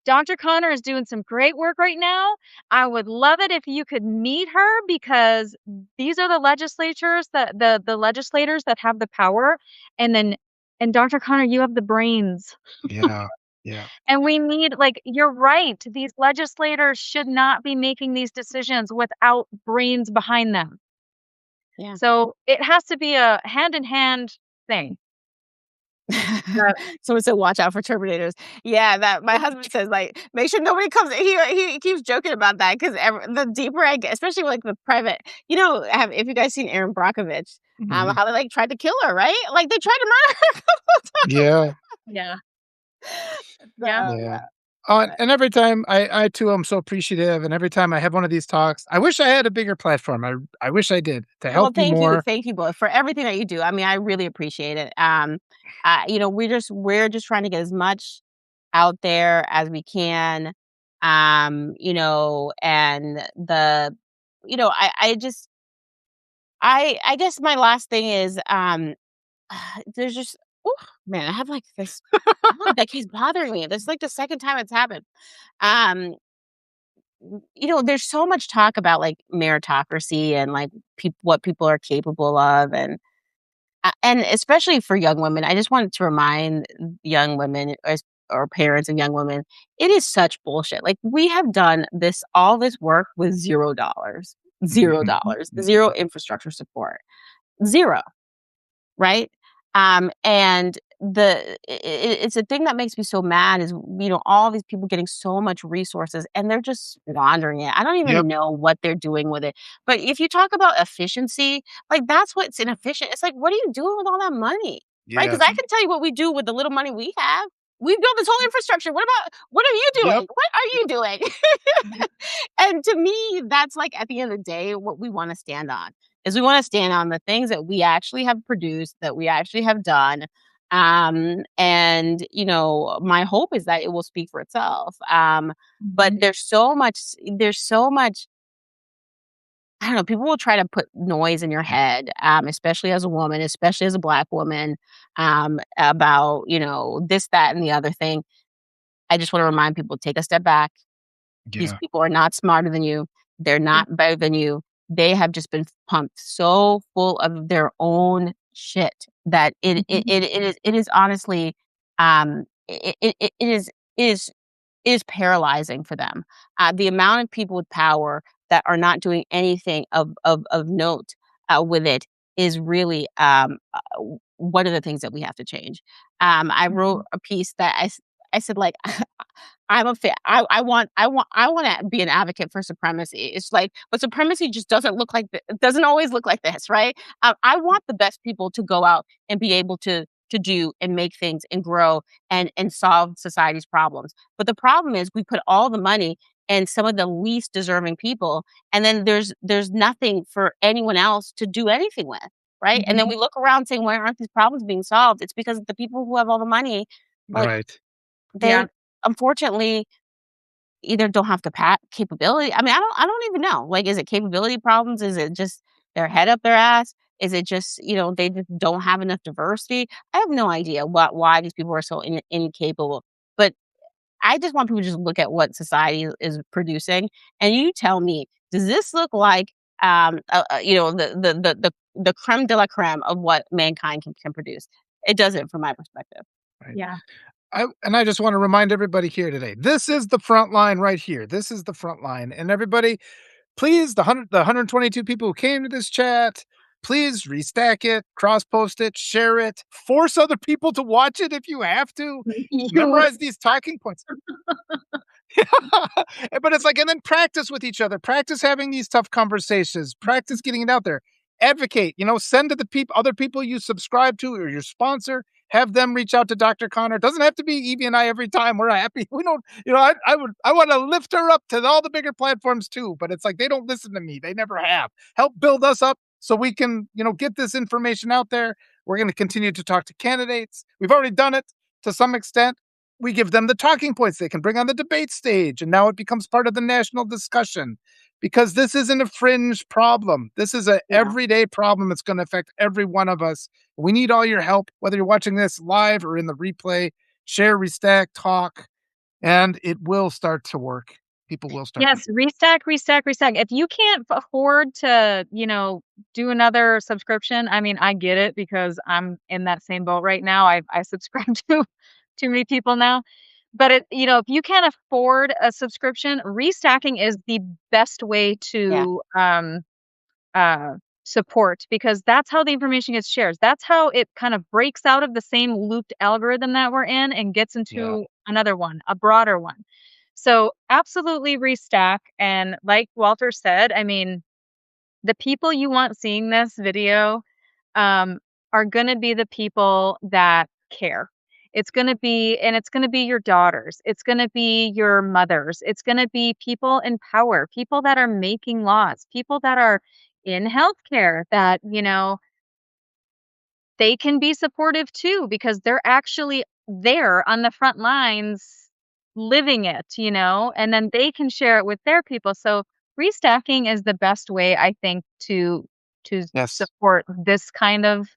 Dr. Connor is doing some great work right now. I would love it if you could meet her because these are the legislatures that the legislators that have the power. And Dr. Connor, you have the brains. Yeah. Yeah. And we need, like, you're right. These legislators should not be making these decisions without brains behind them. Yeah. So it has to be a hand in hand thing. Uh, Someone said, "Watch out for Terminators." Yeah, that my husband says, like, make sure nobody comes. He keeps joking about that because the deeper I get, especially like with private, if you guys seen Aaron Brockovich, Mhm. how they like tried to kill her, right? Like they tried to murder her a couple Yeah. yeah. times. Yeah. Yeah. Oh, and But and every time I too am so appreciative, and every time I have one of these talks, I wish I had a bigger platform. I wish I did to well, help you more. thank you both for everything that you do. I mean, I really appreciate it. We're just trying to get as much out there as we can. And I just I guess my last thing is, there's just ooh, man, I have, like, this I don't know, that keeps bothering me. This is, like, the second time it's happened. Um, there's so much talk about, like, meritocracy and, like, what people are capable of, and especially for young women, I just wanted to remind young women or parents of young women, it is such bullshit. Like, we have done all this work with $0, $0, 0 infrastructure support, 0. Right? And it's a thing that makes me so mad is, all these people getting so much resources and they're just squandering it. I don't even Yep. know what they're doing with it. But if you talk about efficiency, like that's what's inefficient. It's like, what are you doing with all that money? Right? Because I Yes. can tell you what we do with the little money we have. We built this whole infrastructure. What are you Yep. doing? What are you doing? And to me, that's like at the end of the day, what we want to stand on is we want to stand on the things that we actually have produced, that we actually have done. And my hope is that it will speak for itself. But Mhm. there's so much, I don't know, people will try to put noise in your head, especially as a woman, especially as a Black woman, about, this, that, and the other thing. I just want to remind people, take a step back. These Yeah. people are not smarter than you. They're Yeah. not better than you. They have just been pumped so full of their own shit that it is honestly, it is it is paralyzing for them. The amount of people with power that are not doing anything of note, with it is really, one of the things that we have to change. I wrote Mhm. a piece that I said, like, I'm a fan. I wanna be an advocate for supremacy. It's like, but supremacy just it doesn't always look like this, right? I want the best people to go out and be able to do and make things and grow and solve society's problems. But the problem is we put all the money in some of the least deserving people, and then there's nothing for anyone else to do anything with, right? And then Mhm. we look around saying, "Why aren't these problems being solved?" It's because the people who have all the money, like, Right. they Yeah. unfortunately either don't have the capability. I mean, I don't even know. Like, is it capability problems? Is it just their head up their ass? Is it just, they just don't have enough diversity? I have no idea why these people are so incapable. But I just want people to just look at what society is producing, and you tell me, does this look like, the creme de la creme of what mankind can produce? It doesn't, from my perspective. Right. Yeah. I just want to remind everybody here today. This is the front line right here. This is the front line. And everybody, please, the 122 people who came to this chat, please restack it, cross post it, share it, force other people to watch it if you have to. You Memorize these talking points. But it's like, and then practice with each other. Practice having these tough conversations. Practice getting it out there. Advocate. Send to the other people you subscribe to or your sponsor. Have them reach out to Dr. Connor. It doesn't have to be Evie and I every time. We're happy. We don't. I want to lift her up to all the bigger platforms too. But it's like they don't listen to me. They never have. Help build us up so we can get this information out there. We're going to continue to talk to candidates. We've already done it to some extent. We give them the talking points they can bring on the debate stage, and now it becomes part of the national discussion because this isn't a fringe problem. This is a Yeah. everyday problem that's going to affect every one of us. We need all your help, whether you're watching this live or in the replay. Share, restack, talk, and it will start to work. People will start to. Yes, restack, restack, restack. If you can't afford to, do another subscription, I mean, I get it because I'm in that same boat right now. I subscribe to too many people now. But if you can't afford a subscription, restacking is the best way Yeah. to uh support because that's how the information gets shared. That's how it kind of breaks out of the same looped algorithm that we're in and gets Yeah. into another one, a broader one. So absolutely restack. And like Walter said, I mean, the people you want seeing this video um, are going to be the people that care. It's going to be your daughters. It's going to be your mothers. It's going to be people in power, people that are making laws, people that are in healthcare that, they can be supportive too because they're actually there on the front lines living it, and then they can share it with their people. So restacking is the best way I think to Yes. support this kind of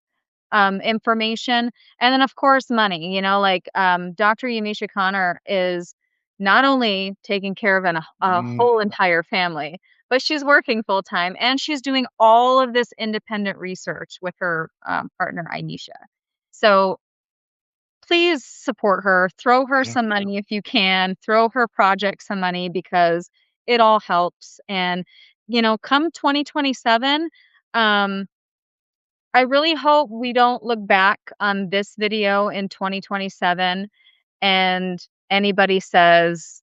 information. And then, of course, money. Like Dr. Yamicia Connor is not only taking care of a Mm, whole entire family, but she's working full time and she's doing all of this independent research with her partner, Anisha. So please support her. Throw her yeah, some money if you can. Throw her project some money because it all helps. And, come 2027, um, I really hope we don't look back on this video in 2027 and anybody says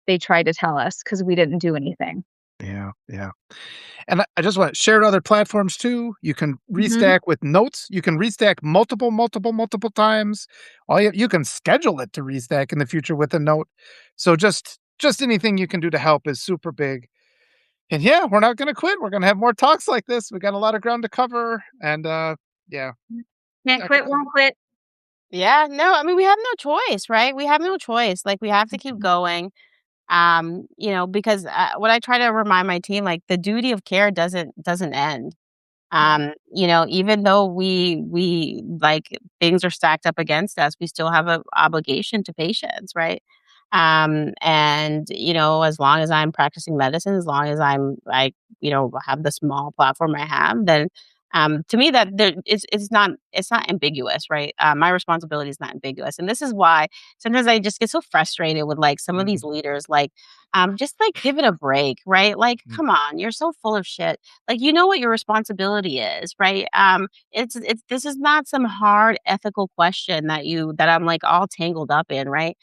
they tried to tell us because we didn't do anything. yeah, yeah. And I just want shared other platforms too. You can Mhm. restack with notes. You can restack multiple times. You can schedule it to restack in the future with a note. So just anything you can do to help is super big. And yeah, we're not gonna quit. We're gonna have more talks like this. We got a lot of ground to cover. And yeah, Can't Dr. quit, won't quit. Yeah, no, I mean, we have no choice, right? We have no choice. Like, we have to keep going. Because what I try to remind my team, like, the duty of care doesn't end. Yeah. Even though we like things are stacked up against us, we still have a obligation to patients, right? And as long as I'm practicing medicine, as long as have the small platform I have, then to me that it's not ambiguous, right? My responsibility is not ambiguous, and this is why sometimes I just get so frustrated with like some of these Mhm, leaders, like just like give it a break, right? Like, mm, come on, you're so full of shit. Like, you know what your responsibility is, right? It's this is not some hard ethical question that I'm like all tangled up in, right?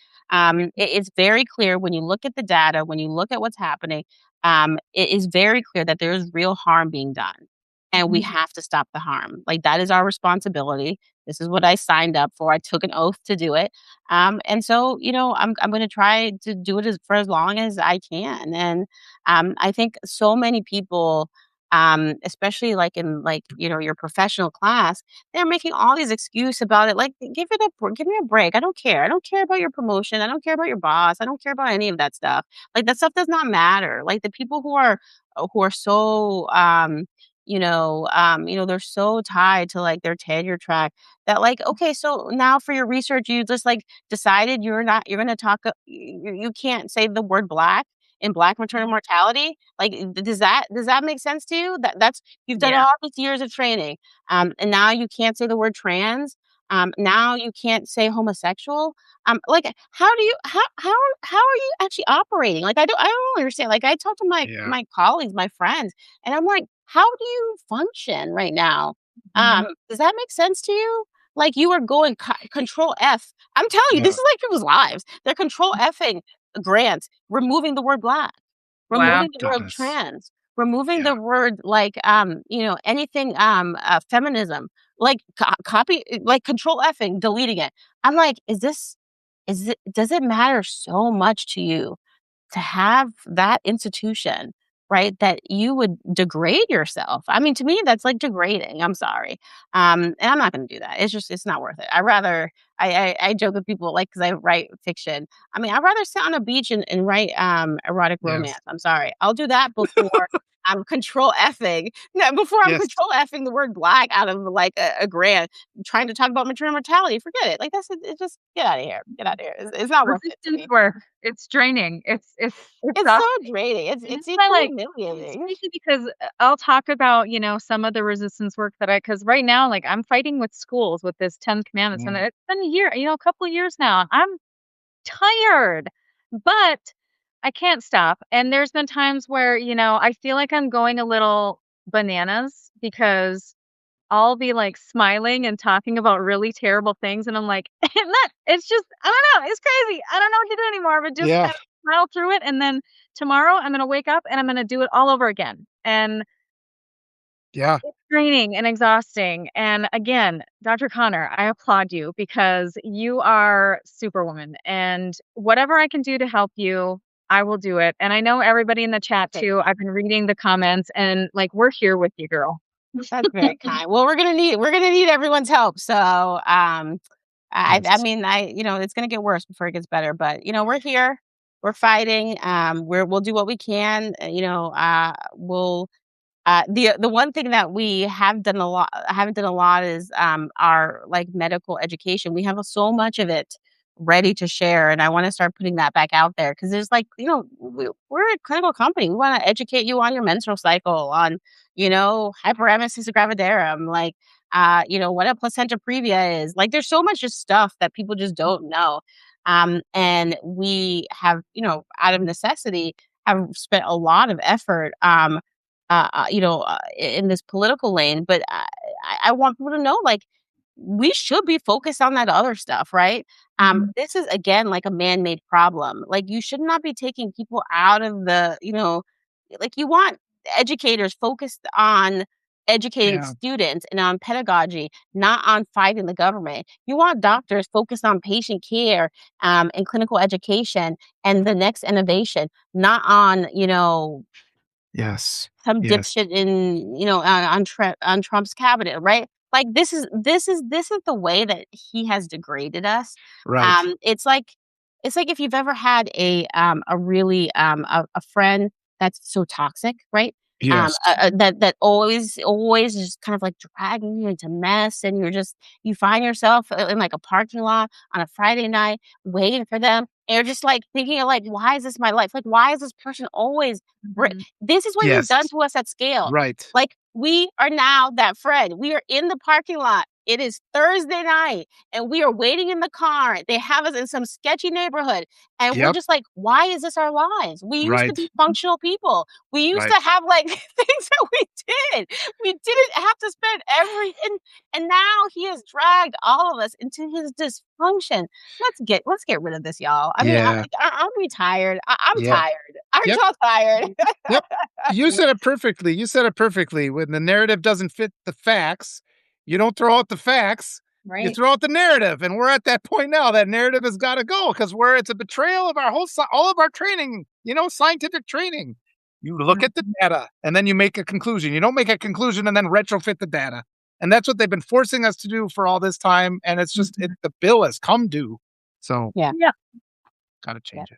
It's very clear when you look at the data, when you look at what's happening, it is very clear that there is real harm being done, and we Mhm. have to stop the harm. Like, that is our responsibility. This is what I signed up for. I took an oath to do it, and so I'm going to try to do it for as long as I can. And I think so many people. Especially like in like your professional class, they're making all these excuses about it. Like, give me a break. I don't care. I don't care about your promotion. I don't care about your boss. I don't care about any of that stuff. Like, that stuff does not matter. Like, the people who are so they're so tied to like their tenure track that, like, okay, so now for your research, you just like decided you're going to talk. You can't say the word black in Black maternal mortality. Like, does that make sense to you? That's you've done Yeah. all these years of training, and now you can't say the word trans. Now you can't say homosexual. Like, how are you actually operating? Like, I don't understand. Like, I talk to my yeah, my colleagues, my friends, and I'm like, how do you function right now? Mhm. Does that make sense to you? Like, you are going control F. I'm telling you, this yeah. is like people's lives. They're control Fing grants, removing the word black, Wow. removing the word Goodness. trans, removing Yeah, the word like anything feminism, like copy like control Fing, deleting it. I'm like, does it matter so much to you to have that institution, right, that you would degrade yourself? I mean, to me, that's like degrading. I'm sorry. And I'm not going to do that. It's not worth it. I joke with people, like, because I write fiction. I mean, I'd rather sit on a beach and write erotic yes, romance. I'm sorry. I'll do that before I'm control effing. No, before I'm yes, control effing the word black out of like a grant, trying to talk about maternal mortality. Forget it. Like, that's it. Just get out of here. Get out of here. It's not worth it to Resistance me. work. It's draining. It's It's so exhausting. draining. It's And it's that's it's why, so like, humiliating. especially because I'll talk about, some of the resistance work because right now, like, I'm fighting with schools with this 10 commandments, and mm, it's been a year, a couple of years now. And I'm tired, but I can't stop. And there's been times where, I feel like I'm going a little bananas because I'll be, like, smiling and talking about really terrible things, and I'm like, it's just I don't know, it's crazy. I don't know what to do anymore, but just yeah, kind of smile through it, and then tomorrow, I'm gonna wake up, and I'm gonna do it all over again, and yeah. it's draining and exhausting, and again, Dr. Connor, I applaud you because you are superwoman, and whatever I can do to help you, I will do it, and I know everybody in the chat Thank too. you. I've been reading the comments, and, like, we're here with you, girl. That's very kind. Well, we're gonna need everyone's help. So, I Yes. mean, it's gonna get worse before it gets better. But we're here. We're fighting. We'll do what we can. We'll The one thing that we have done a lot haven't done a lot is, our, like, medical education. We have so much of it ready to share, and I wanna start putting that back out there because there's, like, we're a clinical company. We wanna educate you on your menstrual cycle, on, hyperemesis gravidarum, like, what a placenta previa is. Like, there's so much just stuff that people just don't know. And we have, out of necessity, have spent a lot of effort, in this political lane. But I want people to know, like, we should be focused on that other stuff, right? Mhm. This is again like a man-made problem. Like, you should not be taking people out of like, you want educators focused on educating Yeah. students and on pedagogy, not on fighting the government. You want doctors focused on patient care, and clinical education and the next innovation, not on, Yes. some Yes. dipshit in, on Trump's cabinet, right? Like, this is the way that he has degraded us. Right. It's like if you've ever had a really a friend that's so toxic, right? Yes. That always just kind of like dragging you into mess, and you find yourself in like a parking lot on a Friday night waiting for them, and you're just like thinking of like, why is this my life? Like, why is this person always Mhm. this is what you've Yes. done to us at scale. Right. Like, we are now that friend. We are in the parking lot. It is Thursday night, and we are waiting in the car. They have us in some sketchy neighborhood, and we're Yep. just like, "Why is this our lives? We used to Right. be functional people. We used Right. to have, like, things that we did. We didn't have to spend every and now he has dragged all of us into his dysfunction. Let's get rid of this, y'all. I mean, Yeah. I'm retired. I'm Yep. tired. Aren't Yep. y'all tired? Yep. You said it perfectly. You said it perfectly. When the narrative doesn't fit the facts, you don't throw out the facts, you Right. throw out the narrative. And we're at that point now. That narrative has got to go because it's a betrayal of our all of our training, scientific training. You look at the Mhm. data and then you make a conclusion. You don't make a conclusion and then retrofit the data. And that's what they've been forcing us to do for all this time. And it's just Mhm. the bill has come due. So Yeah. Yeah. got to Yeah. change it.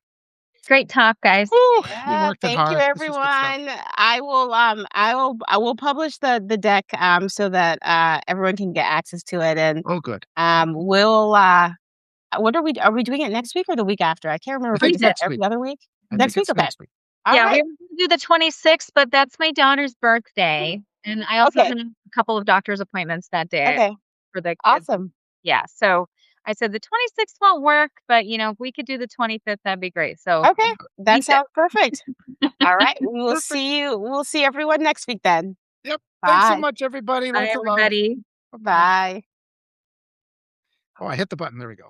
Great talk, guys. Whew, we Yeah, worked it thank you, hard. This was good stuff. everyone. I will publish the deck, so that everyone can get access to it. And Oh, good. we'll what are we doing it next week or the week after? I can't remember I if we think We just said did. next week. every other week. I think Next week, it's okay. next week. All Yeah, we right. were gonna do the 26th, but that's my daughter's birthday, and I also Okay. have a couple of doctor's appointments that day Okay. for the kids. Awesome. Yeah, so I said the 26th won't work, but, if we could do the 25th, that'd be great. So Okay. That 26th. sounds perfect. All right. Perfect. We'll see everyone next week then. Yep. Thanks so Bye. much, everybody. Bye, Lots of love. everybody. Bye-bye. Bye. Oh, I hit the button. There we go.